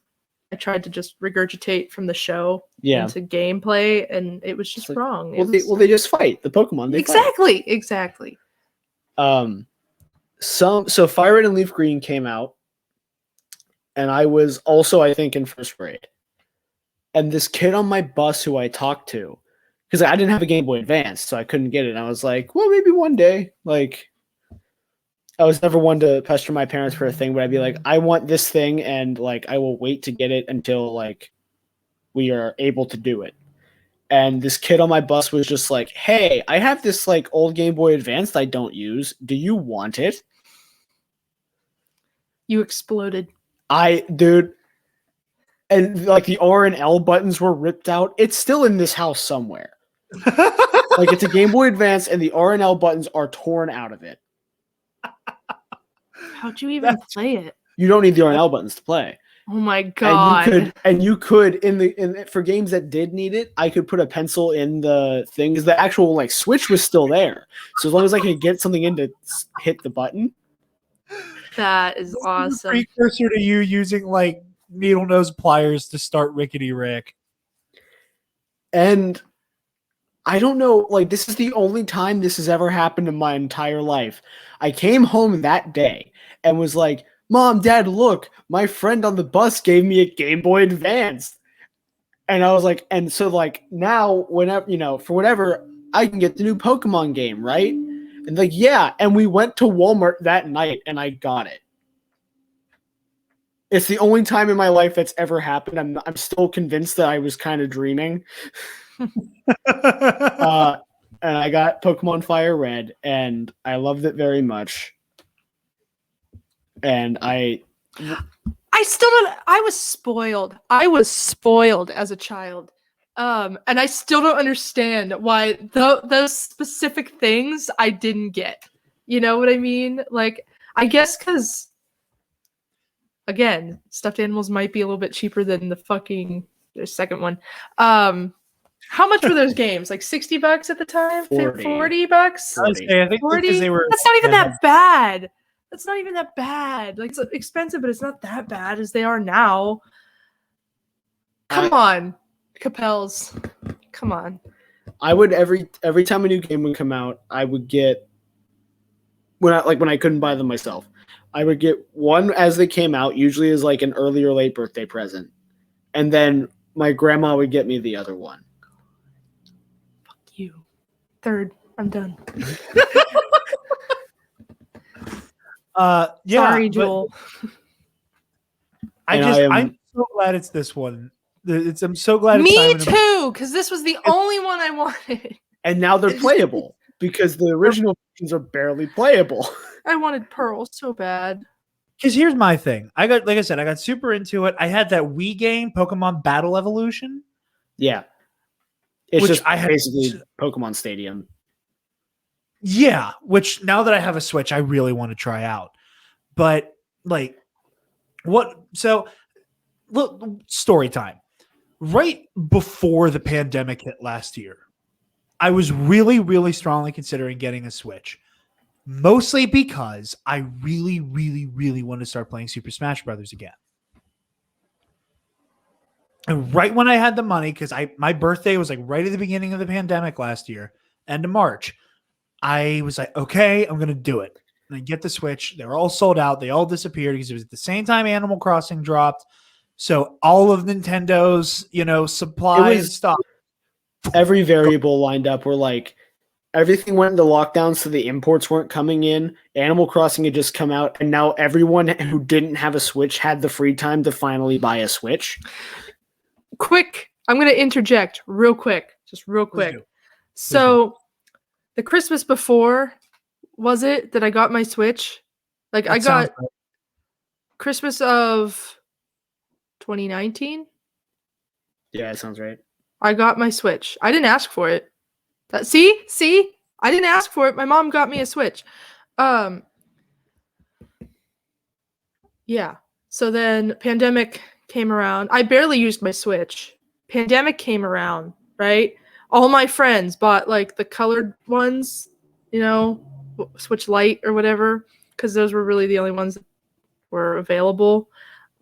I tried to just regurgitate from the show into gameplay, and it was just wrong. They just fight the Pokemon. Exactly. So Fire Red and Leaf Green came out, and I was also, I think, in first grade. And this kid on my bus who I talked to, because I didn't have a Game Boy Advance, so I couldn't get it. And I was like, well, maybe one day. Like, I was never one to pester my parents for a thing, but I'd be like, I want this thing, and like I will wait to get it until like we are able to do it. And this kid on my bus was just like, hey, I have this like old Game Boy Advance I don't use. Do you want it? You exploded. Dude. And like the R and L buttons were ripped out. It's still in this house somewhere. Like it's a Game Boy Advance and the R and L buttons are torn out of it. How'd you even play it? You don't need the R and L buttons to play. Oh my god! And you could for games that did need it, I could put a pencil in the thing, because the actual like switch was still there. So as long as I could get something in to hit the button. That is awesome. Precursor to you using like needle nose pliers to start Rickety Rick. And I don't know, like this is the only time this has ever happened in my entire life. I came home that day and was like, Mom, Dad, look, my friend on the bus gave me a Game Boy Advance. And I was like, and so like now whenever, for whatever, I can get the new Pokemon game, right? And like, yeah. And we went to Walmart that night and I got it. It's the only time in my life that's ever happened. I'm still convinced that I was kind of dreaming. And I got Pokemon Fire Red, and I loved it very much. And I still don't. I was spoiled. I was spoiled as a child. And I still don't understand why those specific things I didn't get. You know what I mean? Like, I guess because, again, stuffed animals might be a little bit cheaper than the second one. How much were those games? Like $60 at the time? 40. $40? I think 40? because they were. That's not even that bad. That's not even that bad. Like, it's expensive, but it's not that bad as they are now. Come on, Capels. Come on. I would every time a new game would come out, I would get when I couldn't buy them myself. I would get one as they came out, usually as like an early or late birthday present, and then my grandma would get me the other one. Fuck you. Third. I'm done. Sorry, Joel. I'm so glad it's this one. I'm so glad. Me too, because this was the only one I wanted. And now they're playable because the original versions are barely playable. I wanted Pearl so bad. Because here's my thing. I got super into it. I had that Wii game, Pokemon Battle Evolution. Yeah. It's which just basically Pokemon Stadium. Yeah, which now that I have a Switch, I really want to try out. But like, so look, story time. Right before the pandemic hit last year, I was really, really strongly considering getting a Switch. Mostly because I really, really, really want to start playing Super Smash Brothers again. And right when I had the money, because my birthday was like right at the beginning of the pandemic last year, end of March, I was like, okay, I'm going to do it. And I get the Switch. They were all sold out. They all disappeared because it was at the same time Animal Crossing dropped. So all of Nintendo's, supply and stuff. Every variable lined up were like, everything went into lockdown, so the imports weren't coming in. Animal Crossing had just come out, and now everyone who didn't have a Switch had the free time to finally buy a Switch. Quick, I'm going to interject real quick. So the Christmas before, was it that I got my Switch? Like, I got Christmas of 2019? Yeah, that sounds right. I got my Switch. I didn't ask for it. See? I didn't ask for it. My mom got me a Switch. Yeah. So then pandemic came around. I barely used my Switch. Pandemic came around, right? All my friends bought like the colored ones, Switch Lite or whatever, because those were really the only ones that were available.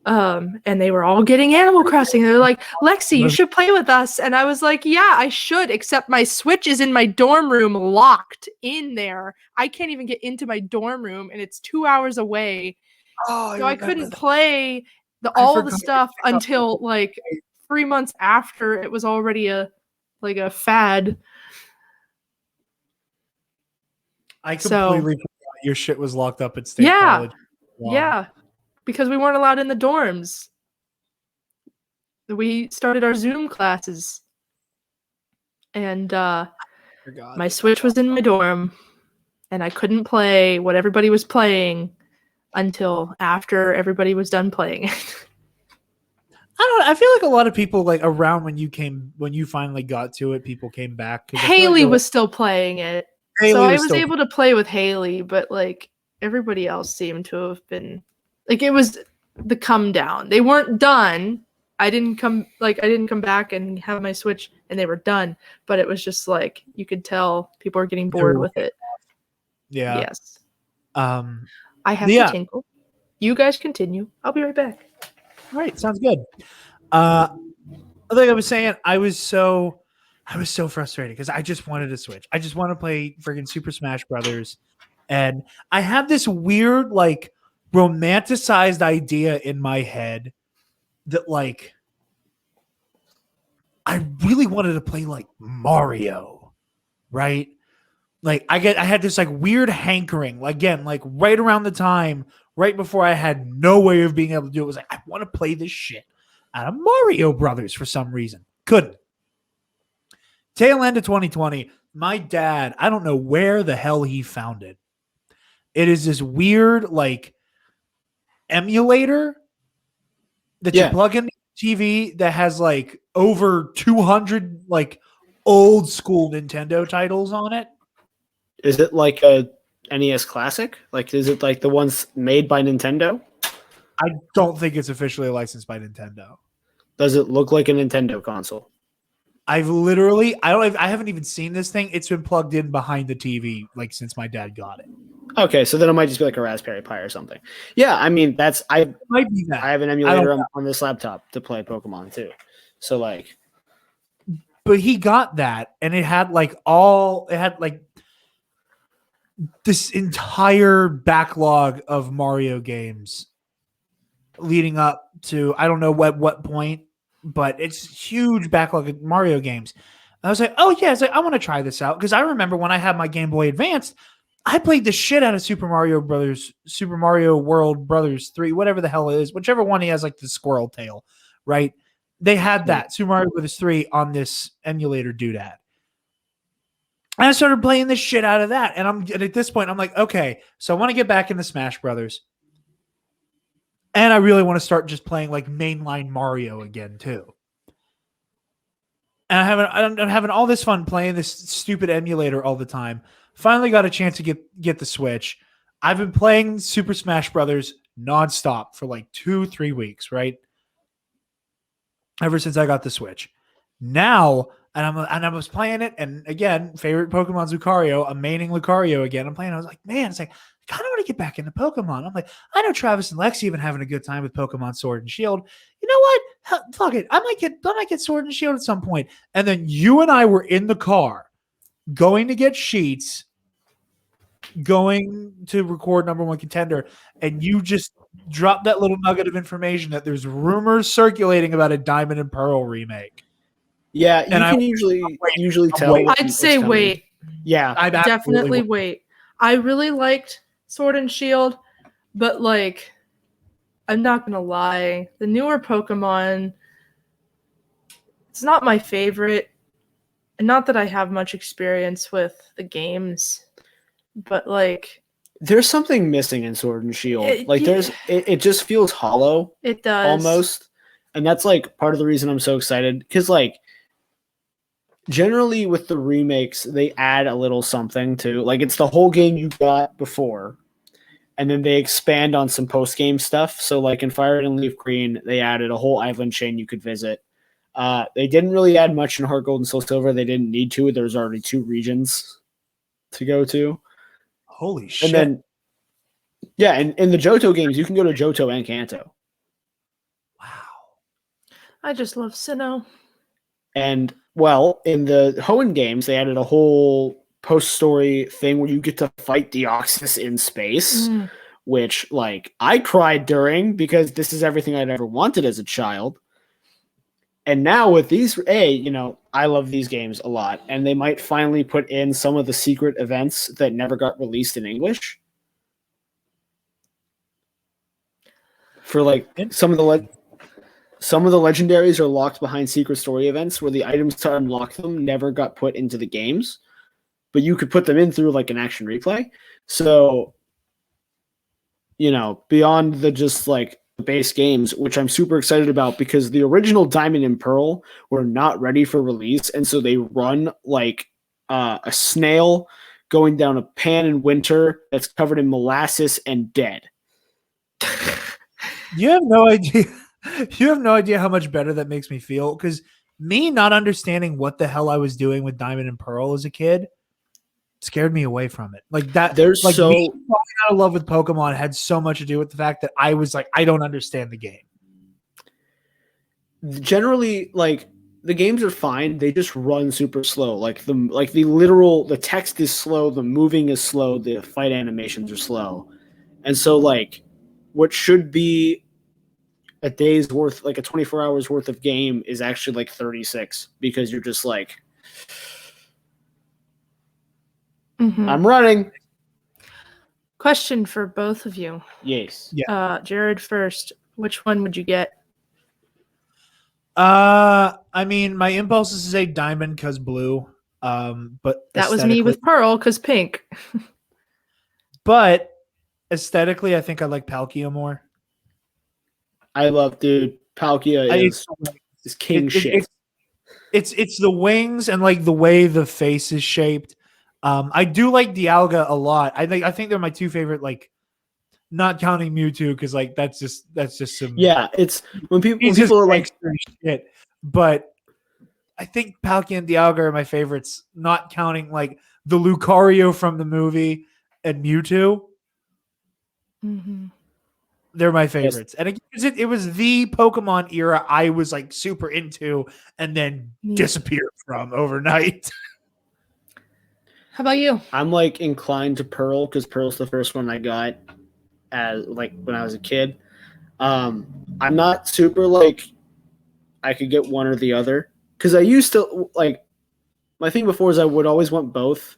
And they were all getting Animal Crossing. They're like, Lexi, you should play with us. And I was like, yeah, I should, except my Switch is in my dorm room locked in there. I can't even get into my dorm room, and it's 2 hours away. So I couldn't play all the stuff until like 3 months after it was already a fad. I completely forgot your shit was locked up at State College. Wow. Yeah. Because we weren't allowed in the dorms. We started our Zoom classes. And my Switch was in my dorm. And I couldn't play what everybody was playing until after everybody was done playing it. I feel like a lot of people, like, around when you finally got to it, people came back. Haley was still playing it. So I was able to play with Haley, but like everybody else seemed to have been... Like, it was the come down. They weren't done. I didn't come back and have my Switch and they were done. But it was just like, you could tell people are getting bored with it. Yeah. Yes. I have to tinkle. You guys continue. I'll be right back. All right. Sounds good. Like I was saying, I was so frustrated because I just wanted a Switch. I just want to play freaking Super Smash Brothers. And I had this weird, like, romanticized idea in my head that like I really wanted to play like Mario, right? Like I had this like weird hankering, again, like right around the time, right before I had no way of being able to do it, was like, I want to play this shit out of Mario Brothers for some reason. Couldn't. Tail end of 2020, my dad, I don't know where the hell he found it. It is this weird, like, emulator that you plug in the TV that has like over 200 like old school Nintendo titles on it. Is it like a NES Classic? Like, is it like the ones made by Nintendo? I don't think it's officially licensed by Nintendo. Does it look like a Nintendo console? I haven't even seen this thing. It's been plugged in behind the TV like since my dad got it. Okay, so then it might just be like a Raspberry Pi or something. Yeah, I mean It might be that. I have an emulator on this laptop to play Pokemon too. So like, but he got that, and it had like this entire backlog of Mario games leading up to I don't know what point, but it's huge backlog of Mario games. And I was like, oh yeah, I want to try this out because I remember when I had my Game Boy Advance, I played the shit out of Super Mario World Brothers 3, whatever the hell it is, whichever one he has like the squirrel tail, right? They had that Super Mario Brothers 3 on this emulator doodad. And I started playing the shit out of that. And at this point, I'm like, okay, so I want to get back into Smash Brothers. And I really want to start just playing like mainline Mario again too. And I'm having all this fun playing this stupid emulator all the time. Finally got a chance to get the Switch. I've been playing Super Smash Brothers nonstop for like 2-3 weeks, right? Ever since I got the Switch. Now, and I was playing it, and again, favorite Pokemon's Lucario. I'm maining Lucario again. I'm playing. I was like, man, it's like I kind of want to get back into Pokemon. I'm like, I know Travis and Lexi have been having a good time with Pokemon Sword and Shield. You know what? Hell, fuck it. I might get Sword and Shield at some point. And then you and I were in the car going to get sheets, going to record Number One Contender, and you just dropped that little nugget of information that there's rumors circulating about a Diamond and Pearl remake. Yeah, you can usually tell. I'd say wait. Yeah, I definitely wait. I really liked Sword and Shield, but like, I'm not gonna lie, the newer Pokemon, it's not my favorite. And not that I have much experience with the games, but like, there's something missing in Sword and Shield. It just feels hollow. It does almost, and that's like part of the reason I'm so excited because like. Generally, with the remakes, they add a little something to like it's the whole game you got before, and then they expand on some post-game stuff. So, like in Fire and Leaf Green, they added a whole island chain you could visit. They didn't really add much in Heart Gold and Soul Silver. They didn't need to. There's already 2 regions to go to. Holy shit! And then, yeah, and in the Johto games, you can go to Johto and Kanto. Wow! I just love Sinnoh. And well, in the Hoenn games, they added a whole post-story thing where you get to fight Deoxys in space, which, like, I cried during because this is everything I'd ever wanted as a child. And now with these, I love these games a lot, and they might finally put in some of the secret events that never got released in English. For, like, some of the legendaries are locked behind secret story events where the items to unlock them never got put into the games, but you could put them in through like an action replay. So, beyond the just like the base games, which I'm super excited about because the original Diamond and Pearl were not ready for release. And so they run like a snail going down a pan in winter that's covered in molasses and dead. You have no idea. You have no idea how much better that makes me feel because me not understanding what the hell I was doing with Diamond and Pearl as a kid scared me away from it. Like that, me falling out of love with Pokemon had so much to do with the fact that I was like, I don't understand the game. Generally, like the games are fine; they just run super slow. Like the text is slow, the moving is slow, the fight animations are slow, and so like what should be a day's worth, like a 24 hours worth of game is actually like 36 because you're just like, I'm running. Question for both of you. Yes. Yeah. Jarod first. Which one would you get? I mean, my impulse is to say Diamond because blue. But that was me with Pearl because pink. But aesthetically, I think I like Palkia more. I love, dude. Palkia is king shit. It's the wings and like the way the face is shaped. I do like Dialga a lot. I think they're my two favorite, like not counting Mewtwo because like that's just some It's when people are like shit. But I think Palkia and Dialga are my favorites, not counting like the Lucario from the movie and Mewtwo. Mm-hmm. They're my favorites. And it was the Pokemon era I was like super into and then disappeared from overnight. How about you? I'm like inclined to Pearl because Pearl's the first one I got as like when I was a kid. I'm not super like I could get one or the other because I used to like my thing before is I would always want both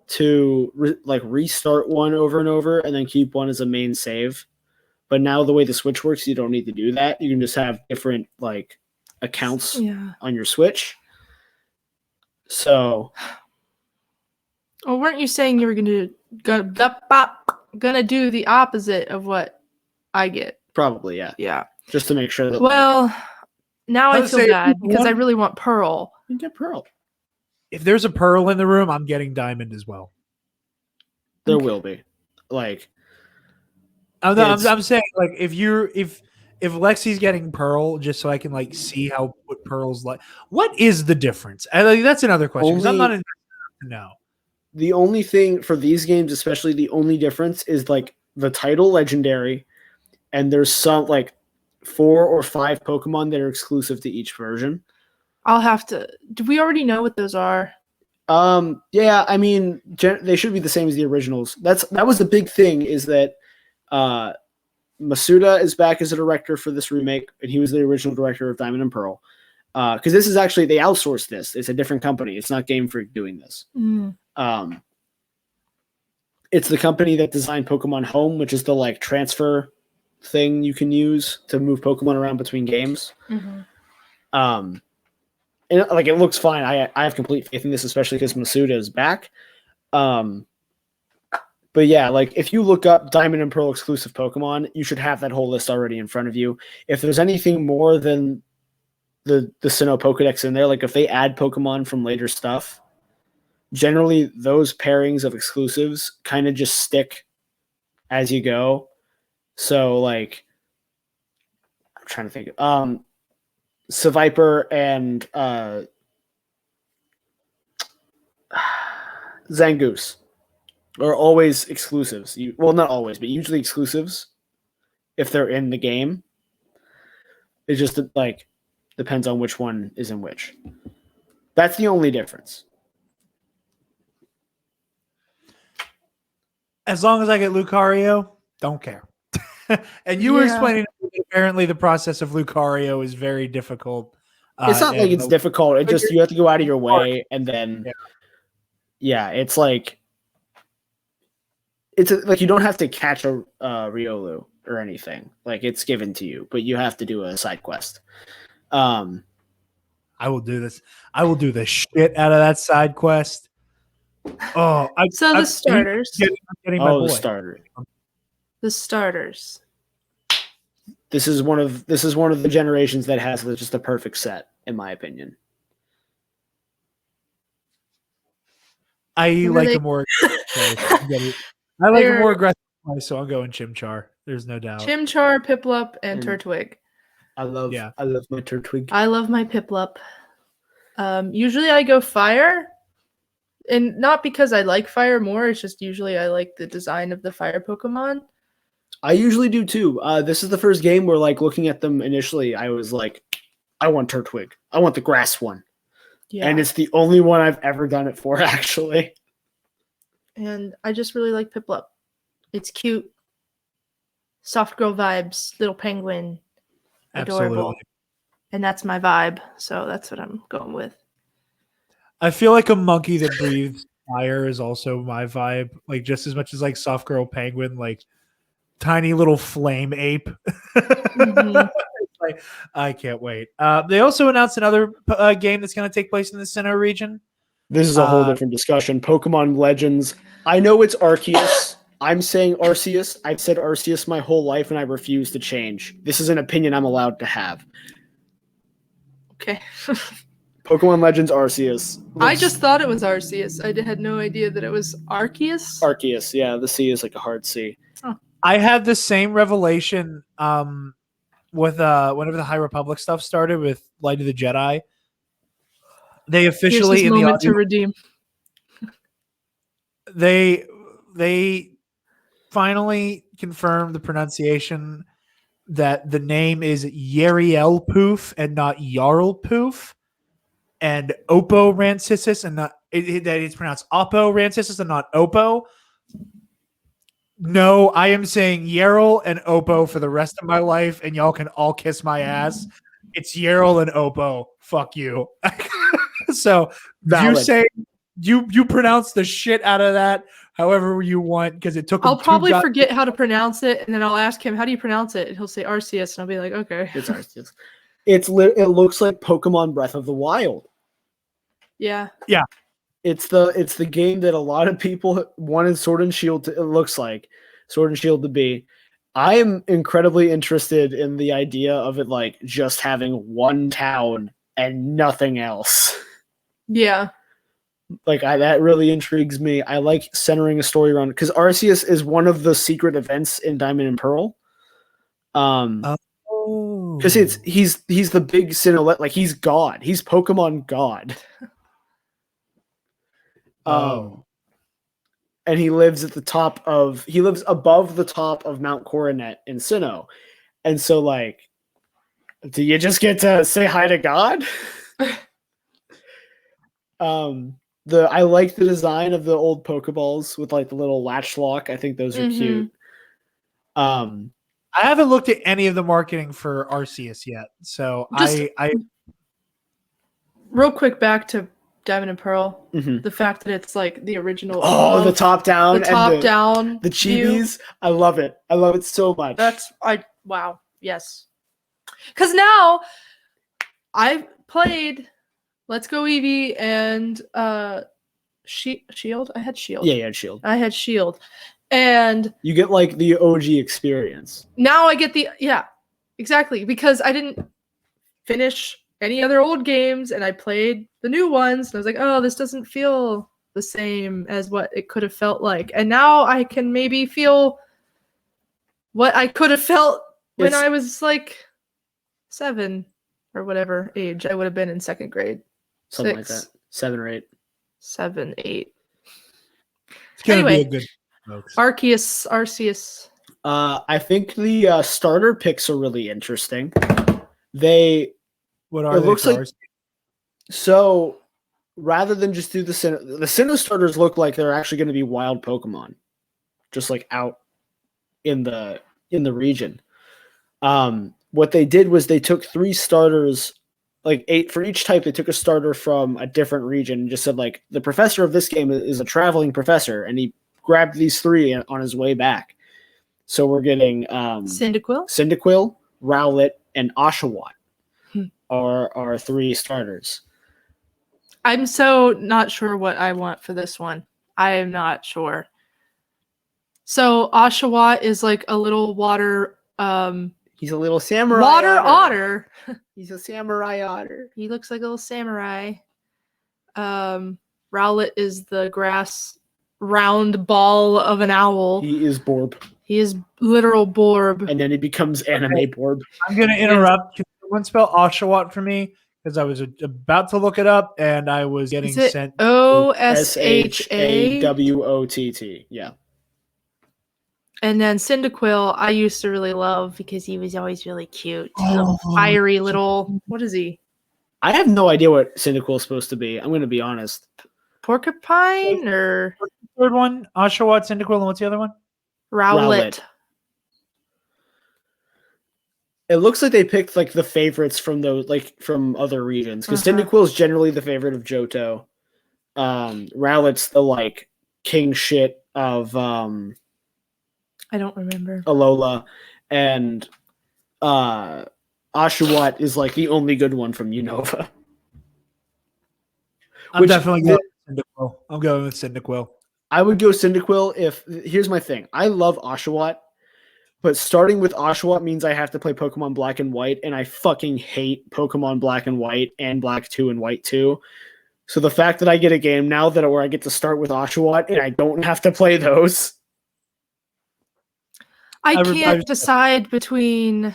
to restart one over and over and then keep one as a main save. But now the way the Switch works, you don't need to do that. You can just have different like accounts on your Switch. So, well, weren't you saying you were gonna do the opposite of what I get? Probably, yeah. Yeah. Just to make sure that. Well, now I feel bad because I really want Pearl. You can get Pearl. If there's a Pearl in the room, I'm getting Diamond as well. There will be, like. I'm saying like if Lexi's getting Pearl, just so I can like see what Pearl's like. What is the difference? That's another question because I'm not in. No. The only thing for these games, especially the only difference is like the title legendary, and there's some like 4 or 5 Pokemon that are exclusive to each version. I'll have to. Do we already know what those are? Yeah, I mean, they should be the same as the originals. That was the big thing is that Masuda is back as a director for this remake, and he was the original director of Diamond and Pearl. Because this is actually they outsourced this. It's a different company. It's not Game Freak doing this. It's the company that designed Pokemon Home, which is the like transfer thing you can use to move Pokemon around between games. And like it looks fine. I have complete faith in this, especially because Masuda is back. But yeah, like if you look up Diamond and Pearl exclusive Pokemon, you should have that whole list already in front of you. If there's anything more than the Sinnoh Pokedex in there, like if they add Pokemon from later stuff, generally those pairings of exclusives kind of just stick as you go. So like I'm trying to think. Seviper and Zangoose are always exclusives. Well, not always, but usually exclusives if they're in the game. It just like depends on which one is in which. That's the only difference. As long as I get Lucario, don't care. And you were explaining that apparently the process of Lucario is very difficult. It's not like it's difficult. It just you have to go out of your way, and then it's like like you don't have to catch a Riolu or anything. Like it's given to you, but you have to do a side quest. I will do this. I will do the shit out of that side quest. Oh, the starters. The starters. This is one of the generations that has just a perfect set, in my opinion. I like a more aggressive play, so I'm going Chimchar. There's no doubt. Chimchar, Piplup, and Turtwig. I love my Turtwig. I love my Piplup. Usually I go fire. And not because I like fire more, it's just usually I like the design of the fire Pokemon. I usually do too. This is the first game where, like, looking at them initially, I was like, I want Turtwig. I want the grass one. Yeah. And it's the only one I've ever done it for, actually. And I just really like Piplup. It's cute. Soft girl vibes, little penguin. Adorable. Absolutely. And that's my vibe. So that's what I'm going with. I feel like a monkey that breathes fire is also my vibe. Like just as much as like soft girl penguin, like tiny little flame ape. Mm-hmm. Like, I can't wait. They also announced another game that's going to take place in the Sinnoh region. This is a whole different discussion. Pokemon Legends. I know it's Arceus, I'm saying Arceus. I've said Arceus my whole life, and I refuse to change. This is an opinion I'm allowed to have. Okay. Pokemon Legends Arceus. I just thought it was Arceus. I had no idea that it was Arceus. Arceus, yeah. The C is like a hard C. I had the same revelation with whenever the High Republic stuff started with Light of the Jedi. They officially Here's his in the moment to audio, redeem. they finally confirmed the pronunciation that the name is Yariel Poof and not Jarl Poof, and Oppo Rancisis and not that it's pronounced Oppo Rancisis and not Oppo. No, I am saying Yarl and Oppo for the rest of my life, and y'all can all kiss my ass. It's Yarl and Oppo. Fuck you. So Valid. you say you pronounce the shit out of that however you want because it took. I'll probably forget how to pronounce it, and then I'll ask him, "How do you pronounce it?" And he'll say Arceus, and I'll be like, "Okay." It's Arceus. It looks like Pokemon Breath of the Wild. Yeah. It's the game that a lot of people wanted Sword and Shield to, it looks like Sword and Shield to be. I am incredibly interested in the idea of it like just having one town and nothing else. Yeah. Like that really intrigues me. I like centering a story around because Arceus is one of the secret events in Diamond and Pearl. Because he's the big Sinnoh, like he's God. He's Pokemon God. And he lives above the top of Mount Coronet in Sinnoh. And so like, do you just get to say hi to God? I like the design of the old Pokeballs with like the little latch lock. I think those are cute. I haven't looked at any of the marketing for Arceus yet. So I real quick back to Diamond and Pearl. Mhm. The fact that it's like the original. The top down. The top down. The chibis. I love it. I love it so much. Wow. Yes. Because now I played Let's Go Eevee and Shield. I had Shield. Yeah, Shield. I had Shield. And you get like the OG experience. Now I get exactly. Because I didn't finish any other old games and I played the new ones and I was like, oh, this doesn't feel the same as what it could have felt like. And now I can maybe feel what I could have felt when I was like 7 or whatever age I would have been in second grade. Something 6. like that. 7 or 8. 7, 8. It's gonna be a good folks. Arceus. I think the starter picks are really interesting. What are it they looks for like Arceus? So rather than just do the Sinnoh starters look like they're actually going to be wild Pokemon, just like out in the region. What they did was they took 3 starters, like 8 for each type. They took a starter from a different region and just said like the professor of this game is a traveling professor, and he grabbed these 3 on his way back. So we're getting Cyndaquil, Rowlet, and Oshawott are 3 starters. I'm so not sure what I want for this one. I am not sure. So Oshawott is like a little water. He's a little samurai water otter. He's a samurai otter. He looks like a little samurai. Rowlet is the grass round ball of an owl. He is Borb. He is literal Borb. And then he becomes anime Borb. I'm gonna interrupt. Can someone spell Oshawott for me? Because I was about to look it up and I was getting sent OSHAWOTT. Yeah. And then Cyndaquil, I used to really love because he was always really cute. Fiery little. What is he? I have no idea what Cyndaquil is supposed to be. I'm going to be honest. Porcupine or third one? Oshawott, Cyndaquil, and what's the other one? Rowlet. It looks like they picked like the favorites from those, like from other regions, because Cyndaquil is generally the favorite of Johto. Rowlet's the like king shit of I don't remember. Alola, and Oshawott is like the only good one from Unova. I'm definitely going with Cyndaquil. I'm going with Cyndaquil. I would go Cyndaquil if here's my thing. I love Oshawott, but starting with Oshawott means I have to play Pokemon Black and White, and I fucking hate Pokemon Black and White and Black 2 and White 2. So the fact that I get a game now where I get to start with Oshawott and I don't have to play those. I can't decide between.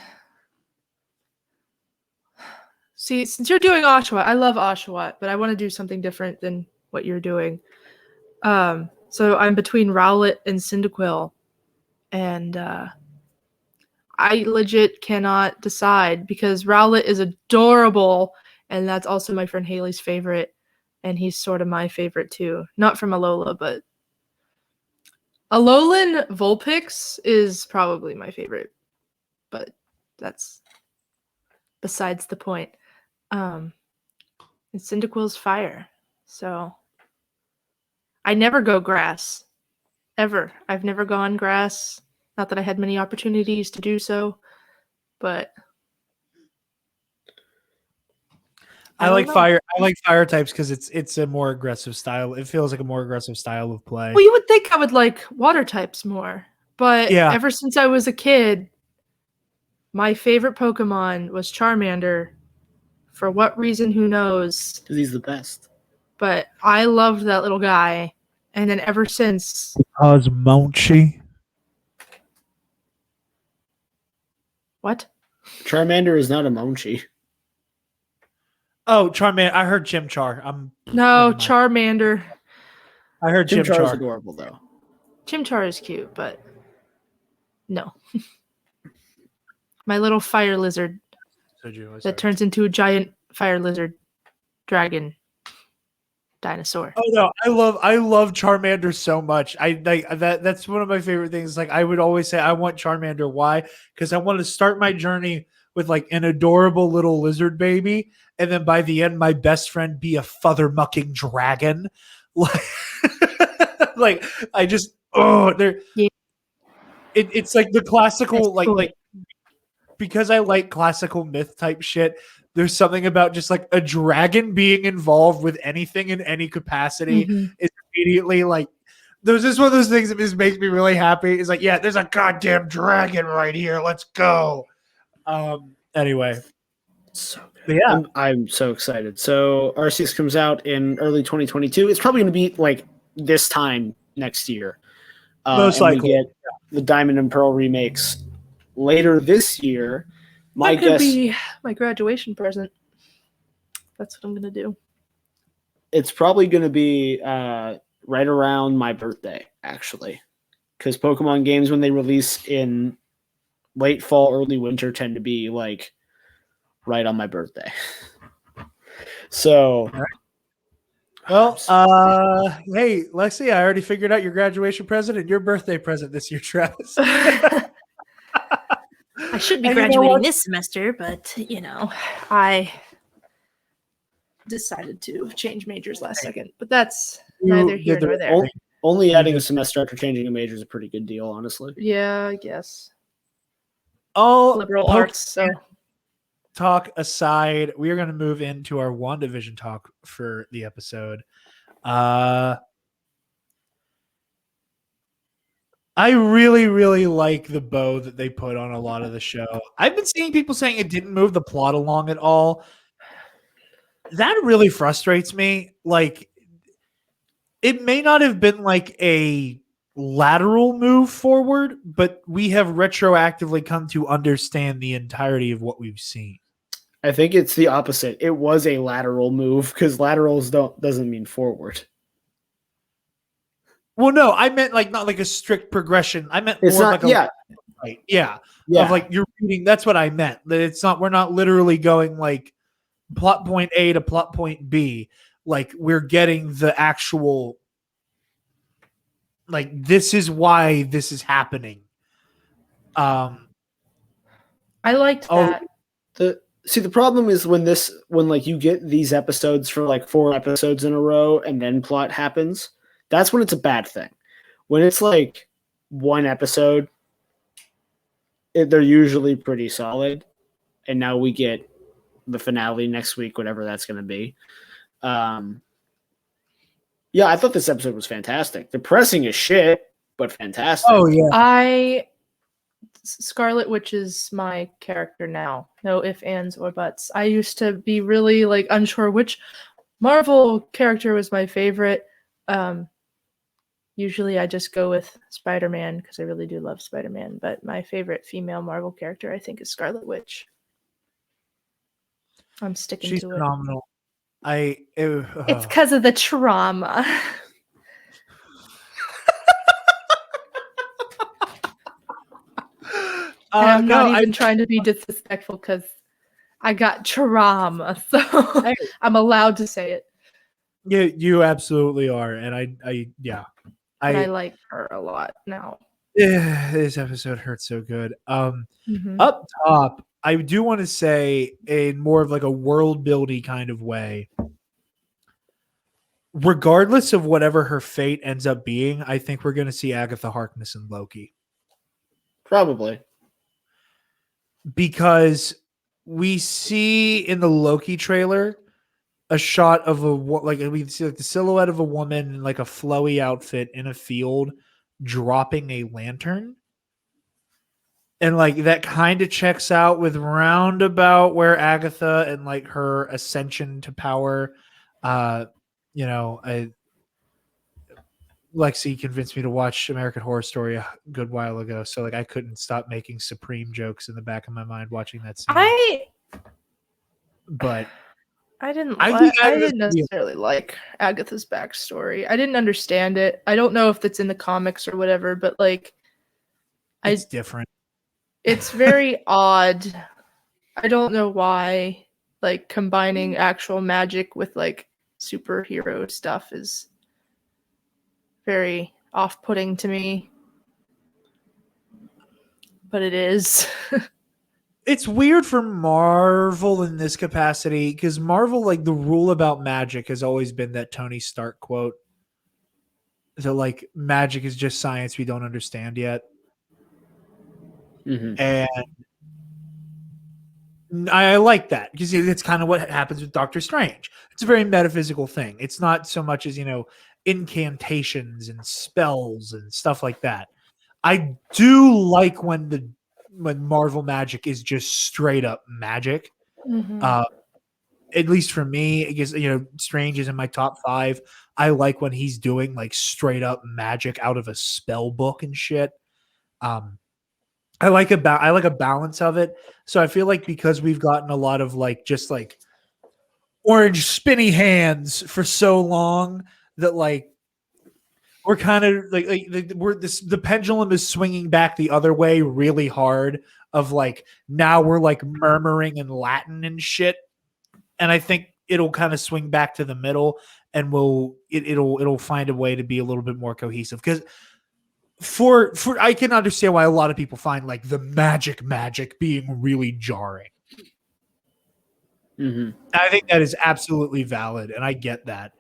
See, since you're doing Oshawott, I love Oshawott, but I want to do something different than what you're doing. So I'm between Rowlet and Cyndaquil, and I legit cannot decide because Rowlet is adorable, and that's also my friend Haley's favorite, and he's sort of my favorite too. Not from Alola, but Alolan Vulpix is probably my favorite, but that's besides the point. And Cyndaquil's fire, so I never go grass, ever. I've never gone grass. Not that I had many opportunities to do so, but I like fire. I like fire types because it's a more aggressive style. It feels like a more aggressive style of play. Well, you would think I would like water types more, but Yeah. ever since I was a kid, my favorite Pokemon was Charmander. For what reason, who knows? Because he's the best. But I loved that little guy, and then ever since, Because Monchy. what? Charmander is not a Monchi. Oh, Charmander. I heard Chimchar. No, Never mind. Charmander. I heard Chimchar is Chimchar. adorable, though. Chimchar is cute, but no. My little fire lizard that turns into a giant fire lizard dragon dinosaur. Oh no, I love Charmander so much. I like that's one of my favorite things. Like I would always say I want Charmander. Why? Because I want to start my journey with like an adorable little lizard baby, and then by the end, my best friend be a feather mucking dragon. Like, like I just Yeah. It's like the classical That's cool. like because I like classical myth type shit. There's something about just like a dragon being involved with anything in any capacity is immediately like there's just one of those things that just makes me really happy. It's like, yeah, there's a goddamn dragon right here. Let's go. Anyway. So good. But yeah. I'm so excited. So Arceus comes out in early 2022. It's probably going to be like this time next year. Most and likely. we get the Diamond and Pearl remakes later this year. My That could guess be my graduation present. That's what I'm gonna do. it's probably going to be right around my birthday, actually, because Pokemon games when they release in late fall, early winter tend to be like right on my birthday. So, Well, hey, Lexi, I already figured out your graduation present and your birthday present this year, Travis. I should be And you know graduating what? this semester, but I decided to change majors last second. But that's neither here nor there. only adding a semester after changing a major is a pretty good deal, honestly. Yeah, I guess. All Liberal arts, so talk aside, we are going to move into our WandaVision talk for the episode. I really, really like the bow that they put on a lot of the show. I've been seeing people saying it didn't move the plot along at all. That really frustrates me. Like, it may not have been like a lateral move forward, but we have retroactively come to understand the entirety of what we've seen. I think it's the opposite. It was a lateral move because laterals doesn't mean forward. Well, no, I meant like not like a strict progression. I meant more It's not. like Yeah, right. Yeah. yeah. Of like you're reading. That's what I meant. That it's not. We're not literally going like plot point A to plot point B. Like we're getting the actual. Like this is why this is happening. I liked that. The problem is when like you get these episodes for like 4 episodes in a row and then plot happens. That's when it's a bad thing. When it's like 1 episode, they're usually pretty solid. And now we get the finale next week, whatever that's going to be. Yeah, I thought this episode was fantastic. Depressing as shit, but fantastic. Oh yeah. Scarlet Witch is my character now. No ifs, ands, or buts. I used to be really like unsure which Marvel character was my favorite. Usually I just go with Spider-Man because I really do love Spider-Man, but my favorite female Marvel character I think is Scarlet Witch. I'm sticking She's to phenomenal. It's because of the trauma. And I'm not even trying to be disrespectful because I got trauma, so I'm allowed to say it. Yeah, you absolutely are, and I like her a lot now. Yeah, this episode hurts so good. Up top, I do want to say in more of like a world building kind of way, regardless of whatever her fate ends up being, I think we're going to see Agatha Harkness and Loki. Probably. Because we see in the Loki trailer a shot of we see like the silhouette of a woman in like a flowy outfit in a field dropping a lantern. And like that kind of checks out with roundabout where Agatha and like her ascension to power, Lexi convinced me to watch American Horror Story a good while ago, so like I couldn't stop making Supreme jokes in the back of my mind watching that scene. I didn't necessarily like Agatha's backstory. I didn't understand it. I don't know if it's in the comics or whatever, but like it's different. It's very odd. I don't know why like combining actual magic with like superhero stuff is very off-putting to me. But it is. It's weird for Marvel in this capacity because Marvel, like the rule about magic has always been that Tony Stark quote. So like magic is just science we don't understand yet. Mm-hmm. And I like that because it's kind of what happens with Doctor Strange. It's a very metaphysical thing. It's not so much as, incantations and spells and stuff like that. I do like when Marvel magic is just straight up magic. Mm-hmm. At least for me, I guess, Strange is in my top 5. I like when he's doing like straight up magic out of a spell book and shit. I like a balance of it. So I feel like because we've gotten a lot of like just like orange spinny hands for so long that like we're kind of the pendulum is swinging back the other way really hard of like now we're like murmuring in Latin and shit. And I think it'll kind of swing back to the middle and it'll find a way to be a little bit more cohesive because for I can understand why a lot of people find like the magic being really jarring. Mm-hmm. I think that is absolutely valid, and I get that.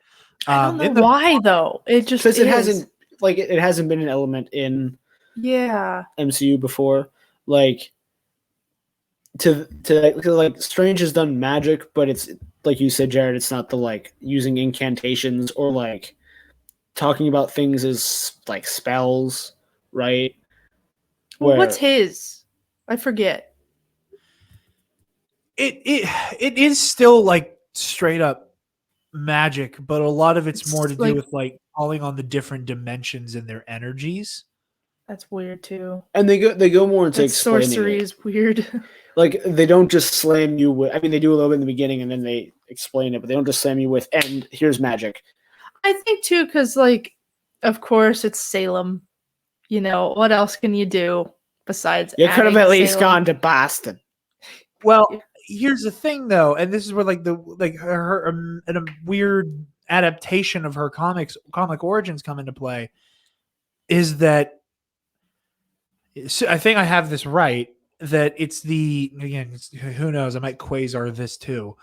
I don't know why though. It just because it hasn't been an element in MCU before. Like to like Strange has done magic, but it's like you said, Jarod. It's not the like using incantations or like talking about things as like spells, right? Well, what's his? I forget. It is still like straight up magic, but a lot of it's more to do with like calling on the different dimensions and their energies. That's weird too. And they go more into explaining sorcery it. Is weird. Like they don't just slam you with. I mean, they do a little bit in the beginning and then they explain it, but they don't just slam you with. And here's magic. I think too, because like, of course, it's Salem. What else can you do besides? You could have at least gone to Boston. Well, here's the thing, though, and this is where her and a weird adaptation of her comic origins come into play. Is that I think I have this right? That it's who knows? I might quasar this too.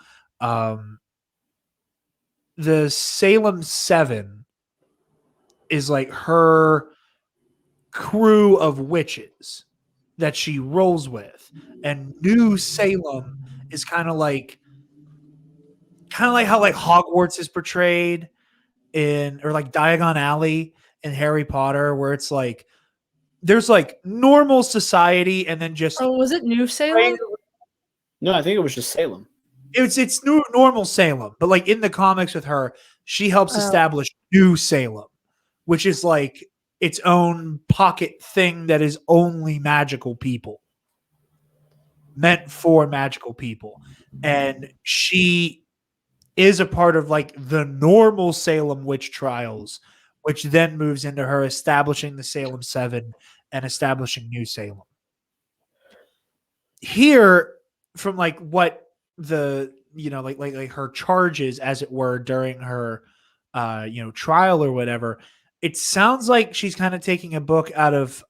The Salem 7 is like her crew of witches that she rolls with, and New Salem is kind of like how like Hogwarts is portrayed, or like Diagon Alley in Harry Potter, where it's like there's like normal society and then just Oh, was it New Salem? No, I think it was just Salem. It's normal Salem, but like in the comics with her, she helps establish New Salem, which is like its own pocket thing that is only magical people, meant for magical people. And she is a part of like the normal Salem witch trials, which then moves into her establishing the Salem Seven and establishing New Salem. Here, from like what the like her charges, as it were, during her trial or whatever, it sounds like she's kind of taking a book out of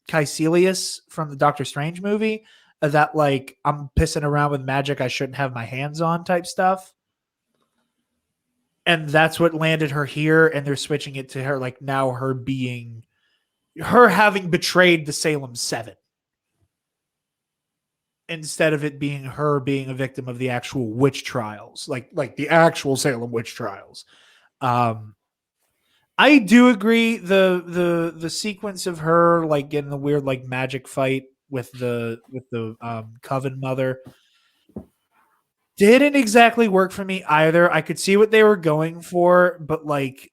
Caecilius from the Doctor Strange movie, that like I'm pissing around with magic I shouldn't have my hands on type stuff. And that's what landed her here, and they're switching it to her like now her having betrayed the Salem Seven, instead of it being her being a victim of the actual witch trials, like the actual Salem witch trials. I do agree the sequence of her like getting the weird like magic fight with the Coven Mother didn't exactly work for me either. I could see what they were going for, but like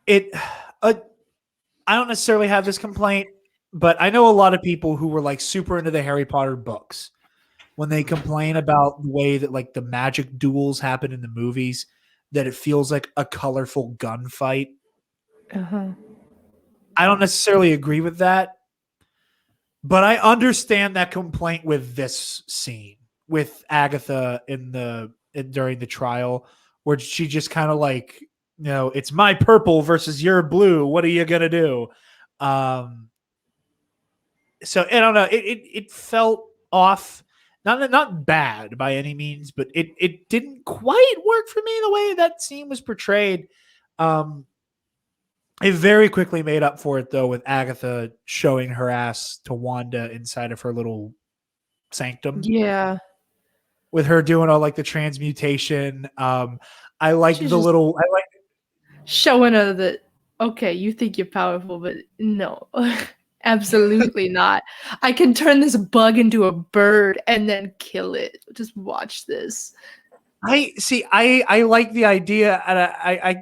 I don't necessarily have this complaint, but I know a lot of people who were like super into the Harry Potter books when they complain about the way that like the magic duels happen in the movies, that it feels like a colorful gunfight. Uh-huh. I don't necessarily agree with that, but I understand that complaint with this scene with Agatha during the trial, where she just kind of like, it's my purple versus your blue. What are you gonna do? So I don't know. It felt off. Not bad by any means, but it didn't quite work for me the way that scene was portrayed. It very quickly made up for it though with Agatha showing her ass to Wanda inside of her little sanctum. Yeah. With her doing all like the transmutation. I like She's the little. I like showing her that, okay, you think you're powerful, but no, absolutely not. I can turn this bug into a bird and then kill it. Just watch this. I like the idea, and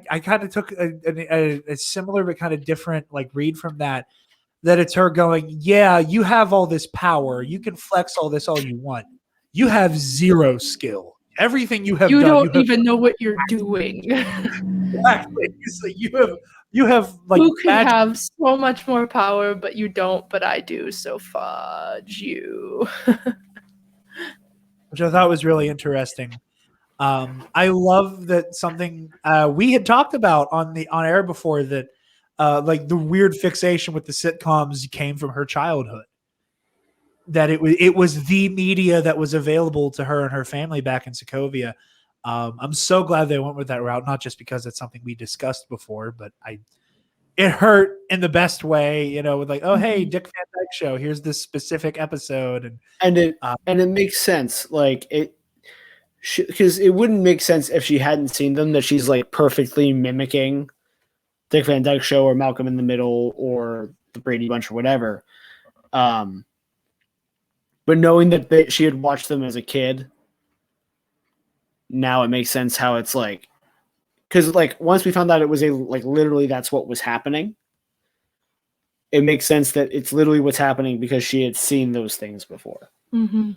I kind of took a similar but kind of different like read from that it's her going, yeah, you have all this power, you can flex all this all you want, you have zero skill. Everything you have you done, don't even know what you're doing. Exactly. So you have like who could have so much more power, but you don't, but I do, so fudge you. Which I thought was really interesting. I love that something we had talked about on air before, that like the weird fixation with the sitcoms came from her childhood. That it was the media that was available to her and her family back in Sokovia. I'm so glad they went with that route, not just because it's something we discussed before, but it hurt in the best way, with like, oh hey, Dick Van Dyke Show, here's this specific episode, and it makes sense, like it. Because it wouldn't make sense if she hadn't seen them, that she's like perfectly mimicking Dick Van Dyke Show or Malcolm in the Middle or the Brady Bunch or whatever. But knowing that she had watched them as a kid, now it makes sense how it's like, because like once we found out it was literally that's what was happening, it makes sense that it's literally what's happening because she had seen those things before. Mm-hmm.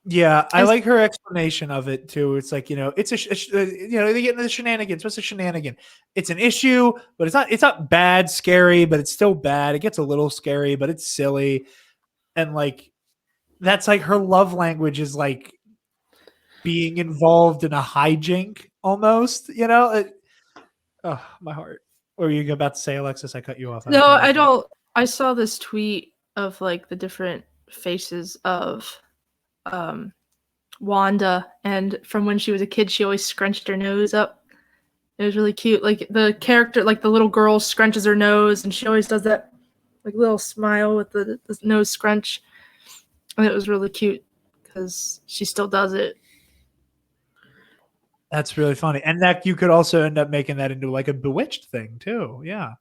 Yeah, I like her explanation of it too. It's like, it's they get into the shenanigans. What's a shenanigan? It's an issue, but it's not bad, scary, but it's still bad. It gets a little scary, but it's silly. And like, that's like her love language is like being involved in a hijink almost, oh, my heart. What were you about to say, Alexis? I cut you off. No, I don't. I saw this tweet of like the different faces of Wanda, and from when she was a kid, she always scrunched her nose up. It was really cute. Like the character, like the little girl scrunches her nose, and she always does that like little smile with the nose scrunch. And it was really cute because she still does it. That's really funny. And that you could also end up making that into like a Bewitched thing too. Yeah.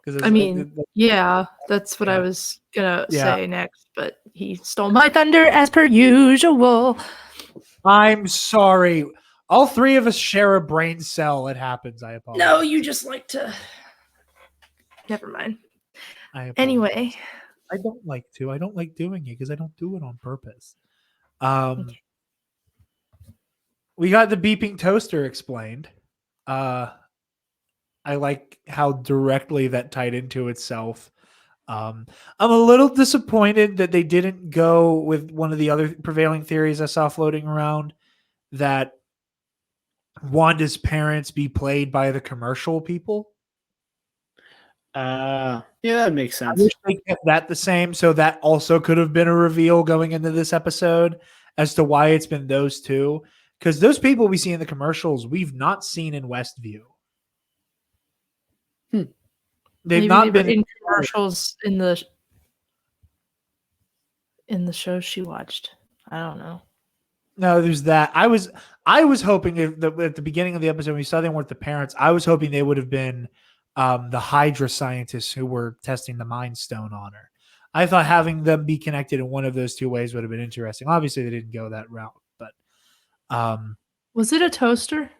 Because I mean, yeah, that's what I was gonna say next, but he stole my thunder as per usual. I'm sorry. All three of us share a brain cell. It happens. I apologize. No, you just like to. Never mind. Anyway, I don't like to. I don't like doing it because I don't do it on purpose. Okay. We got the beeping toaster explained. I like how directly that tied into itself. I'm a little disappointed that they didn't go with one of the other prevailing theories I saw floating around, that Wanda's parents be played by the commercial people. Yeah, that makes sense. I wish they kept that the same, so that also could have been a reveal going into this episode as to why it's been those two. Because those people we see in the commercials, we've not seen in Westview. They've Maybe not they been were in commercials in the show she watched. I don't know. No, there's that. I was hoping at the beginning of the episode when we saw them with the parents, I was hoping they would have been the Hydra scientists who were testing the Mind Stone on her. I thought having them be connected in one of those two ways would have been interesting. Obviously, they didn't go that route, but was it a toaster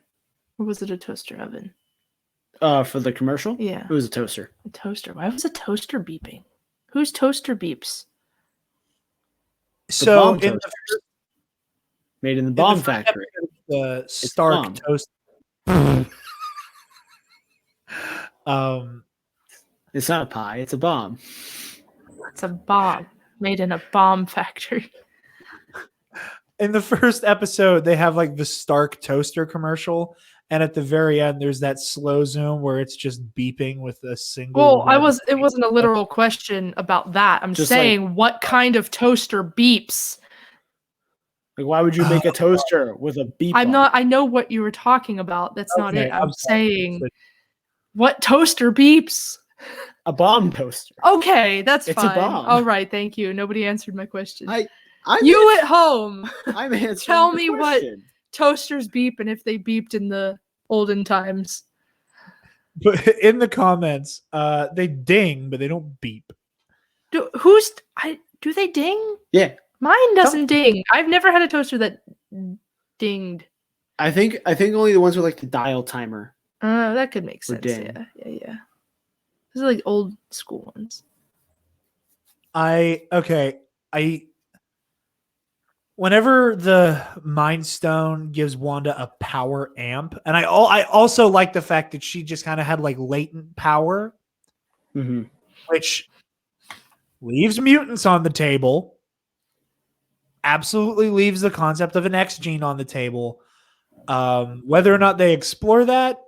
or was it a toaster oven? For the commercial? Yeah. It was a toaster. A toaster. Why was a toaster beeping? Whose toaster beeps? So in the made in the bomb factory. The Stark toaster. It's not a pie, it's a bomb. It's a bomb made in a bomb factory. In the first episode, they have like the Stark toaster commercial, and at the very end, there's that slow zoom where it's just beeping with a single. Well, it wasn't a literal question about that. I'm just saying, like, what kind of toaster beeps? Like, why would you make a toaster with a beep? I know what you were talking about. That's not it. I'm saying, what toaster beeps? A bomb toaster. Okay, that's fine. It's a bomb. All right, thank you. Nobody answered my question. At home, I'm answering. Tell me what toasters beep and if they beeped in the olden times. But in the comments, they ding, but they don't beep. Do they ding? Yeah. Mine doesn't ding. I've never had a toaster that dinged. I think only the ones with like the dial timer. That could make sense. Ding. Yeah. Those are like old school ones. Whenever the Mind Stone gives Wanda a power amp, and I also like the fact that she just kind of had like latent power, which leaves mutants on the table. Absolutely leaves the concept of an X gene on the table. Whether or not they explore that,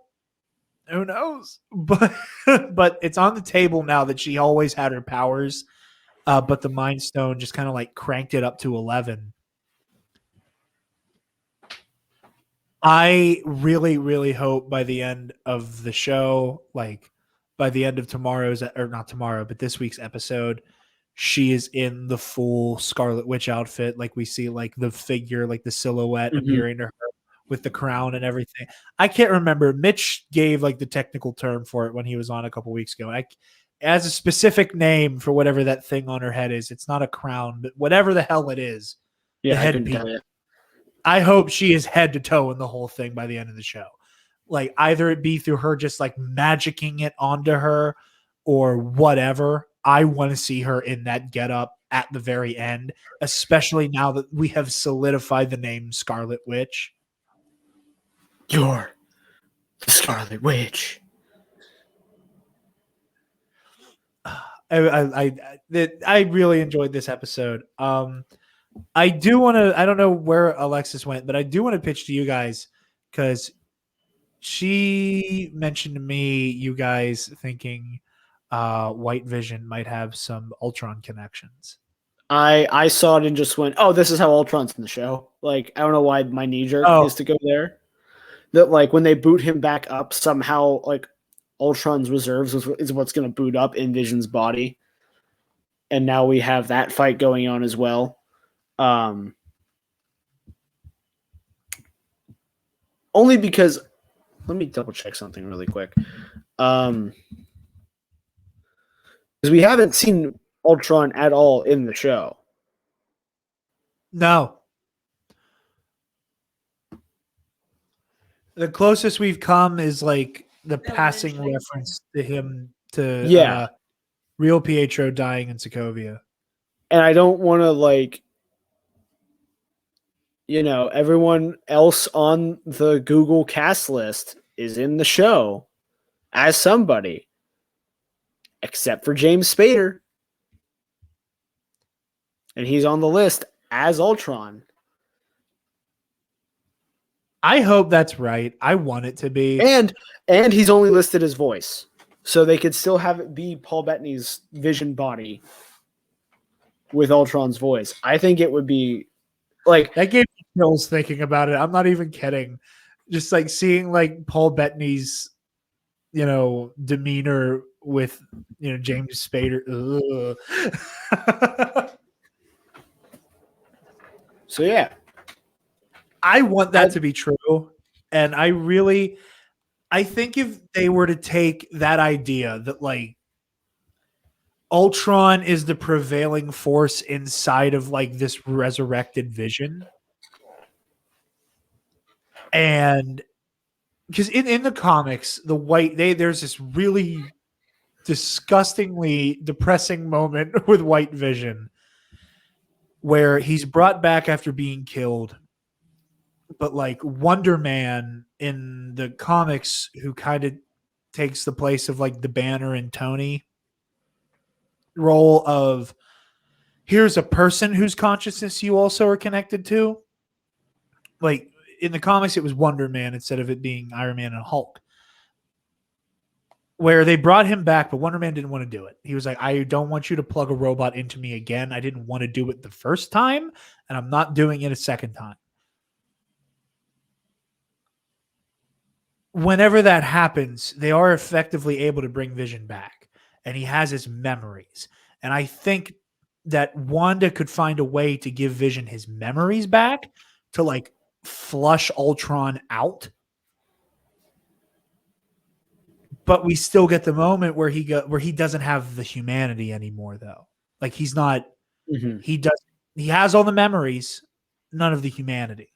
who knows? But it's on the table now that she always had her powers, but the Mind Stone just kind of like cranked it up to 11. I really, really hope by the end of the show, like by the end of this week's episode, she is in the full Scarlet Witch outfit. Like we see like the figure, like the silhouette appearing to her with the crown and everything. I can't remember. Mitch gave like the technical term for it when he was on a couple weeks ago. As a specific name for whatever that thing on her head is. It's not a crown, but whatever the hell it is. Yeah, the headpiece. I hope she is head to toe in the whole thing by the end of the show. Like either it be through her just like magicking it onto her or whatever. I want to see her in that getup at the very end, especially now that we have solidified the name Scarlet Witch. You're the Scarlet Witch. I really enjoyed this episode. I do want to, I don't know where Alexis went, but I do want to pitch to you guys because she mentioned to me, you guys thinking White Vision might have some Ultron connections. I saw it and just went, oh, this is how Ultron's in the show. Like, I don't know why my knee jerk is to go there. That like when they boot him back up, somehow like Ultron's reserves is what's going to boot up in Vision's body. And now we have that fight going on as well. Only because, let me double check something really quick. Because we haven't seen Ultron at all in the show. No. The closest we've come is like the passing mentioning reference to him to Yeah. real Pietro dying in Sokovia. And I don't want to, like, you know, everyone else on the Google cast list is in the show as somebody, except for James Spader. And he's on the list as Ultron. I hope that's right. I want it to be. And he's only listed as voice. So they could still have it be Paul Bettany's Vision body with Ultron's voice. I think it would be like That gave me chills thinking about it. I'm not even kidding. Just like seeing like Paul Bettany's, you know, demeanor with, you know, James Spader. Ugh. so yeah. I want that to be true. And I think if they were to take that idea that like Ultron is the prevailing force inside of like this resurrected Vision. And because in the comics, the white there's this really disgustingly depressing moment with White Vision where he's brought back after being killed. But like Wonder Man in the comics, who kind of takes the place of like the Banner and Tony role of here's a person whose consciousness you also are connected to. Like in the comics, it was Wonder Man instead of it being Iron Man and Hulk, where they brought him back, but Wonder Man didn't want to do it. He was like, I don't want you to plug a robot into me again. I didn't want to do it the first time, and I'm not doing it a second time. Whenever that happens, they are effectively able to bring Vision back, and he has his memories. And I think that Wanda could find a way to give Vision his memories back to like flush Ultron out. But we still get the moment where he doesn't have the humanity anymore, though. Like he's not. Mm-hmm. He has all the memories, none of the humanity.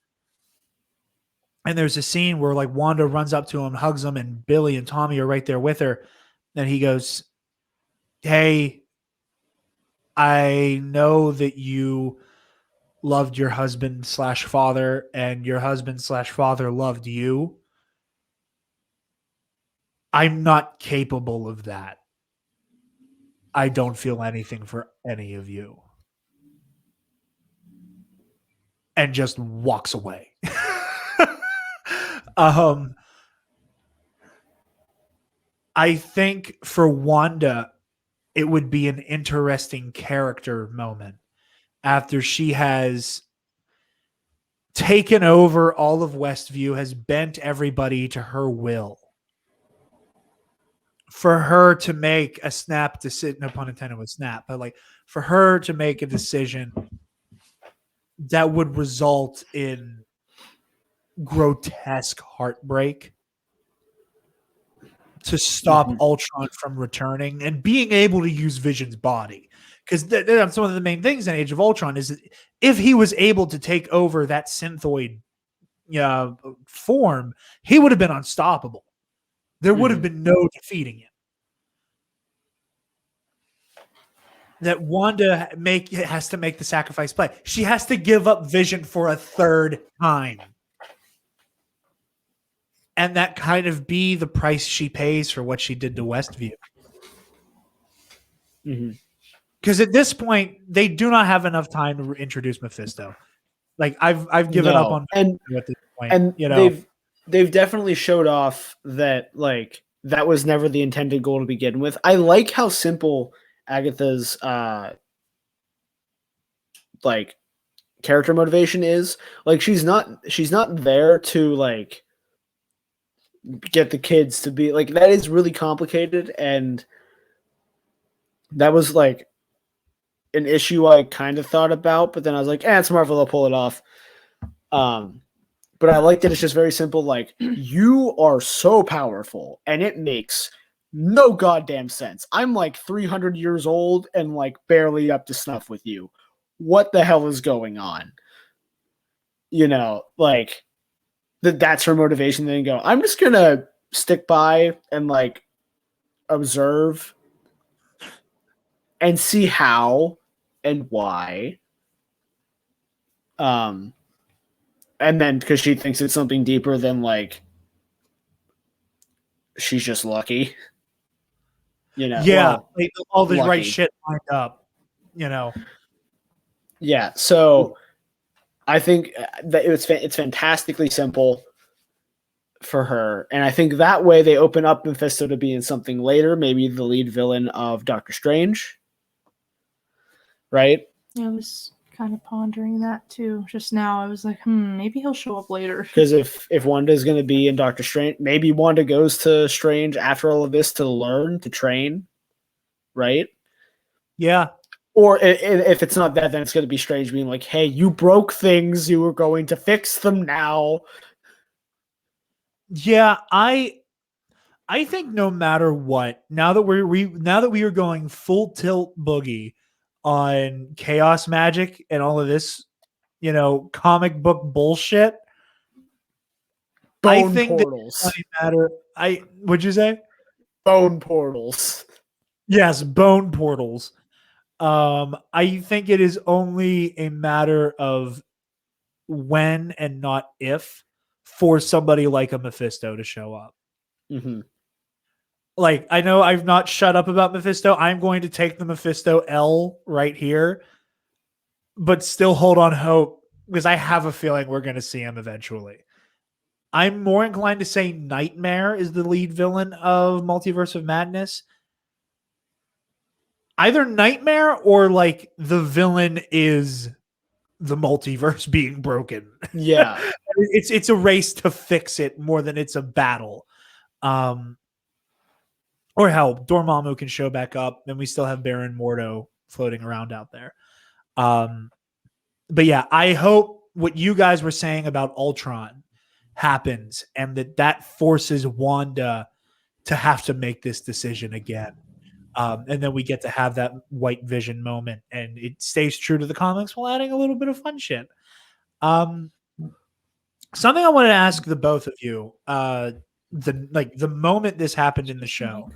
And there's a scene where like Wanda runs up to him, hugs him, and Billy and Tommy are right there with her. And he goes, hey, I know that you loved your husband/father and your husband/father loved you. I'm not capable of that. I don't feel anything for any of you. And just walks away. I think for Wanda, it would be an interesting character moment after she has taken over all of Westview, has bent everybody to her will. For her to make a snap decision, no pun intended with snap, but like for her to make a decision that would result in grotesque heartbreak to stop Ultron from returning and being able to use Vision's body. Because that's one of the main things in Age of Ultron is that if he was able to take over that synthoid form, he would have been unstoppable. There would have been no defeating him. That Wanda has to make the sacrifice play. She has to give up Vision for a third time. And that kind of be the price she pays for what she did to Westview. Because at this point, they do not have enough time to introduce Mephisto. Like I've given up on and at this point. And you know, they've definitely showed off that like that was never the intended goal to begin with. I like how simple Agatha's like character motivation is. Like she's not there to like get the kids to be like, that is really complicated, and that was like an issue I kind of thought about, but then I was like, it's Marvel, they'll pull it off. But I like that it's just very simple. Like, you are so powerful, and it makes no goddamn sense. I'm like 300 years old and like barely up to snuff with you. What the hell is going on? You know, like that's her motivation. Then go, I'm just gonna stick by and like observe and see how and why. And then because she thinks it's something deeper than like she's just lucky. You know, Yeah, well, like, all the lucky. right shit lined up, you know. Yeah, so I think that it's fantastically simple for her, and I think that way they open up Mephisto to being something later, maybe the lead villain of Doctor Strange, right? I was kind of pondering that too. Just now, I was like, maybe he'll show up later. Because if Wanda's going to be in Doctor Strange, maybe Wanda goes to Strange after all of this to learn, to train, right? Yeah. Or if it's not that, then it's going to be Strange being like, hey, you broke things. You were going to fix them now. Yeah, I think no matter what, now that we are going full tilt boogie on chaos magic and all of this, you know, comic book bullshit. Bone I think portals. that it doesn't matter. What'd you say? Bone portals. Yes, bone portals. I think it is only a matter of when and not if for somebody like a Mephisto to show up. Mm-hmm. Like, I know I've not shut up about Mephisto. I'm going to take the Mephisto L right here, but still hold on hope because I have a feeling we're going to see him eventually. I'm more inclined to say Nightmare is the lead villain of Multiverse of Madness. Either Nightmare or like the villain is the multiverse being broken. Yeah. It's a race to fix it more than it's a battle. Or hell, Dormammu can show back up, and we still have Baron Mordo floating around out there. But yeah, I hope what you guys were saying about Ultron happens, and that forces Wanda to have to make this decision again. And then we get to have that White Vision moment, and it stays true to the comics while adding a little bit of fun shit. Something I wanted to ask the both of you, the moment this happened in the show.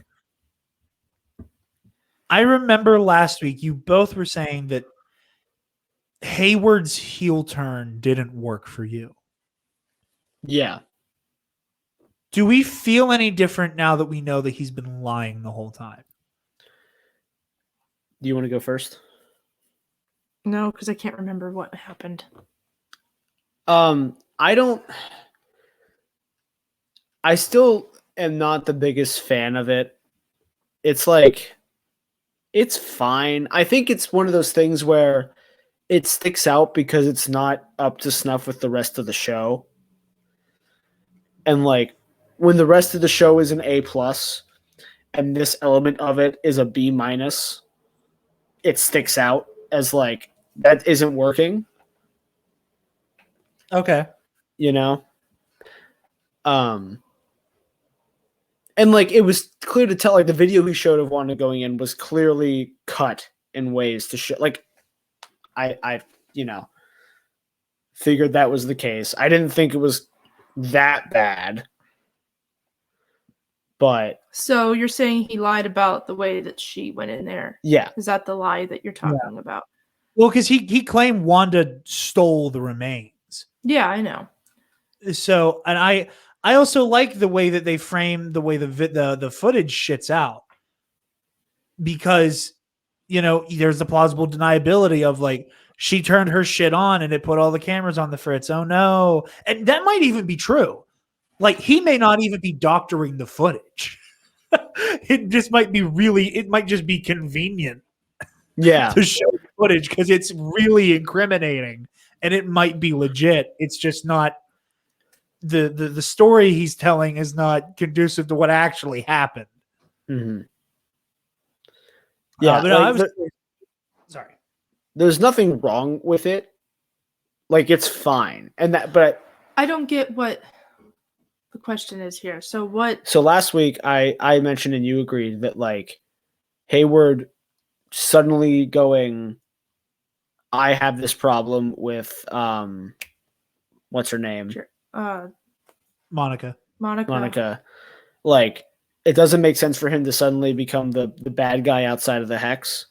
I remember last week you both were saying that Hayward's heel turn didn't work for you. Yeah. Do we feel any different now that we know that he's been lying the whole time? Do you want to go first? No, because I can't remember what happened. I still am not the biggest fan of it. It's like, it's fine. I think it's one of those things where it sticks out because it's not up to snuff with the rest of the show. And like, when the rest of the show is an A+, and this element of it is a B-, it sticks out as like, that isn't working. Okay. You know? And like, it was clear to tell, like, the video he showed of Wanda going in was clearly cut in ways to show, like, I figured that was the case. I didn't think it was that bad. But So you're saying he lied about the way that she went in there? yeah. Is that the lie that you're talking about? Well, because he claimed Wanda stole the remains. Yeah, I know. So, and I also like the way that they frame the way the footage shits out, because, you know, there's the plausible deniability of like, she turned her shit on and it put all the cameras on the fritz. Oh no. And that might even be true. Like, he may not even be doctoring the footage. It just might be it might just be convenient Yeah. to show the footage because it's really incriminating and it might be legit. It's just not the story he's telling is not conducive to what actually happened. Mm-hmm. Yeah. But sorry. There's nothing wrong with it. Like, it's fine. But I don't get what the question is here. So what? So last week I mentioned and you agreed that like Hayward suddenly going, I have this problem with what's her name? Monica. Like, it doesn't make sense for him to suddenly become the bad guy outside of the Hex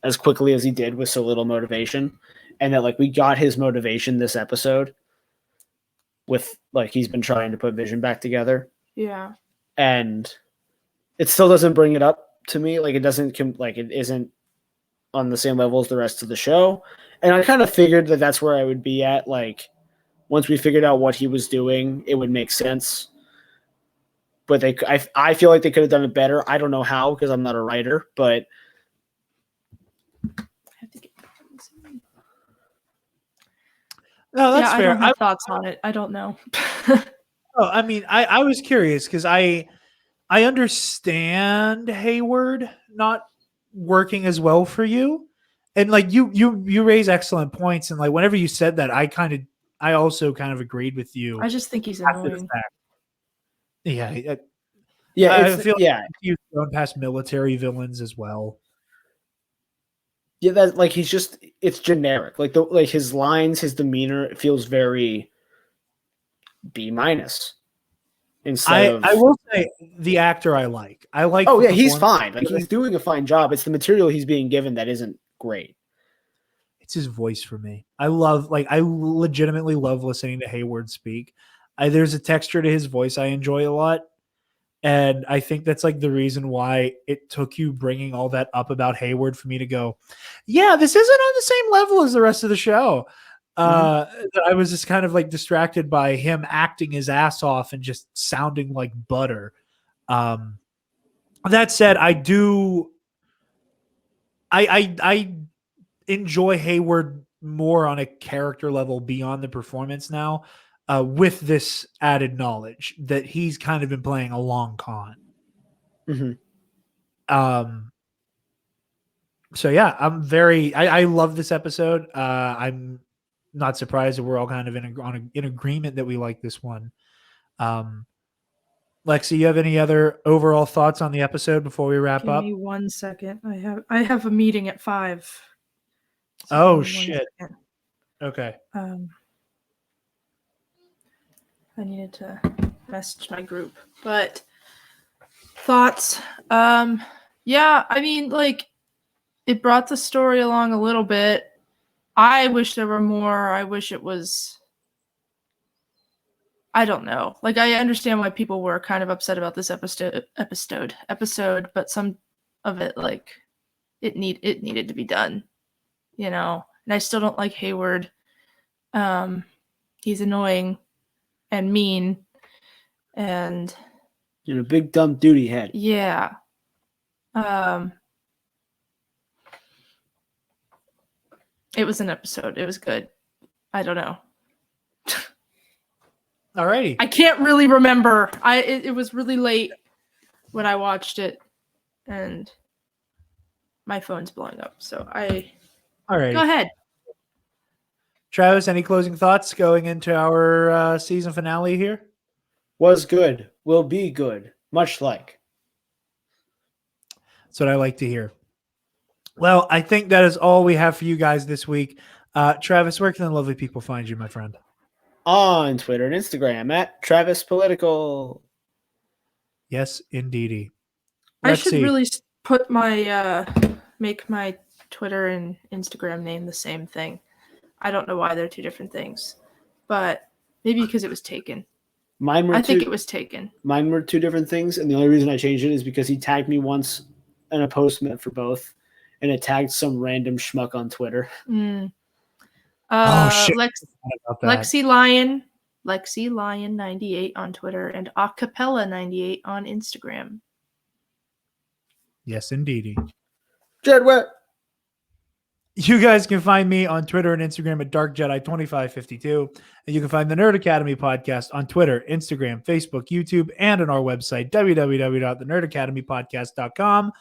as quickly as he did with so little motivation. And that, like, we got his motivation this episode with, like, he's been trying to put Vision back together. Yeah. And it still doesn't bring it up to me. Like, it doesn't, like, it isn't on the same level as the rest of the show. And I kind of figured that that's where I would be at. Like, once we figured out what he was doing, it would make sense. But I feel like they could have done it better. I don't know how because I'm not a writer, but no, that's fair. I don't have thoughts on it. I don't know. Oh, I mean, I was curious because I understand Hayward not working as well for you, and like you raise excellent points, and like whenever you said that, I also kind of agreed with you. I just think he's annoying. Yeah, I feel like he's gone past military villains as well. Yeah, that like it's generic. Like his lines, his demeanor, it feels very B-. Instead I will say the actor I like. Oh yeah, he's fine. Like he's doing a fine job. It's the material he's being given that isn't great. It's his voice for me. I legitimately love listening to Hayward speak. There's a texture to his voice I enjoy a lot. And I think that's like the reason why it took you bringing all that up about Hayward for me to go, yeah, this isn't on the same level as the rest of the show. I was just kind of like distracted by him acting his ass off and just sounding like butter. That said, I enjoy Hayward more on a character level beyond the performance now. With this added knowledge that he's kind of been playing a long con. Mm-hmm. So yeah, I love this episode. I'm not surprised that we're all kind of in agreement that we like this one. Lexi, you have any other overall thoughts on the episode before we wrap up? Give me 1 second. I have a meeting at 5. So shit. Okay. I needed to message my group, but thoughts. Yeah, I mean, like, it brought the story along a little bit. I wish there were more. I wish it was, I don't know. Like, I understand why people were kind of upset about this episode, but some of it, like, it needed to be done, you know? And I still don't like Hayward. He's annoying and mean, and you're a big dumb duty head. Yeah. It was an episode. It was good. I don't know. Alrighty. I can't really remember. It was really late when I watched it, and my phone's blowing up. So Alrighty. Go ahead. Travis, any closing thoughts going into our season finale here? Was good. Will be good. Much like. That's what I like to hear. Well, I think that is all we have for you guys this week. Travis, where can the lovely people find you, my friend? On Twitter and Instagram at Travis Political. Yes, indeedy. I should really put my make my Twitter and Instagram name the same thing. I don't know why they're two different things, but maybe because it was taken. I think it was taken. Mine were two different things, and the only reason I changed it is because he tagged me once in a post meant for both, and it tagged some random schmuck on Twitter. Oh shit! Lexi Lion 98 on Twitter and Acapella 98 on Instagram. Yes, indeedy. Jed, where? You guys can find me on Twitter and Instagram at DarkJedi2552. And you can find the Nerd Academy podcast on Twitter, Instagram, Facebook, YouTube, and on our website, www.thenerdacademypodcast.com,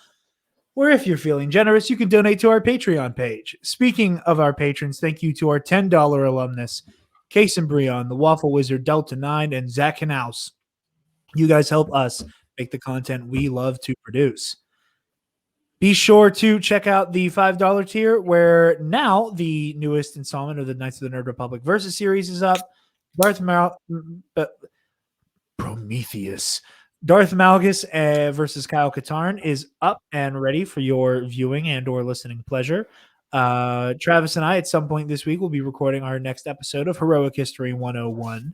where if you're feeling generous, you can donate to our Patreon page. Speaking of our patrons, thank you to our $10 alumnus, Case and Breon, the Waffle Wizard, Delta 9, and Zach Knaus. You guys help us make the content we love to produce. Be sure to check out the $5 tier, where now the newest installment of the Knights of the Nerd Republic Versus series is up. Prometheus. Darth Malgus versus Kyle Katarn is up and ready for your viewing and or listening pleasure. Travis and I, at some point this week, will be recording our next episode of Heroic History 101.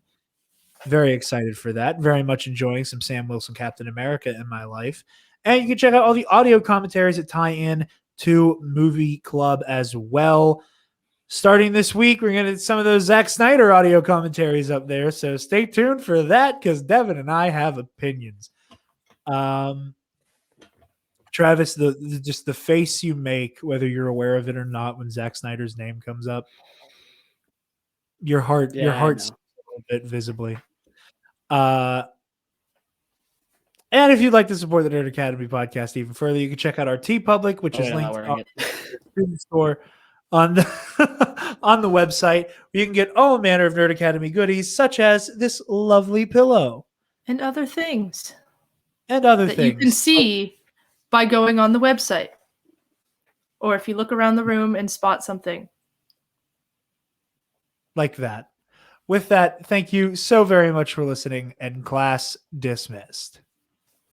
Very excited for that. Very much enjoying some Sam Wilson Captain America in my life. And you can check out all the audio commentaries that tie in to Movie Club as well. Starting this week, we're going to get some of those Zack Snyder audio commentaries up there. So stay tuned for that, because Devin and I have opinions. Travis, just the face you make, whether you're aware of it or not, when Zack Snyder's name comes up, your heart sinks a little bit visibly. And if you'd like to support the Nerd Academy podcast even further, you can check out our TeePublic, which is linked on the store on the on the website, where you can get all manner of Nerd Academy goodies, such as this lovely pillow and other things that you can see by going on the website, or if you look around the room and spot something like that. With that, thank you so very much for listening, and class dismissed.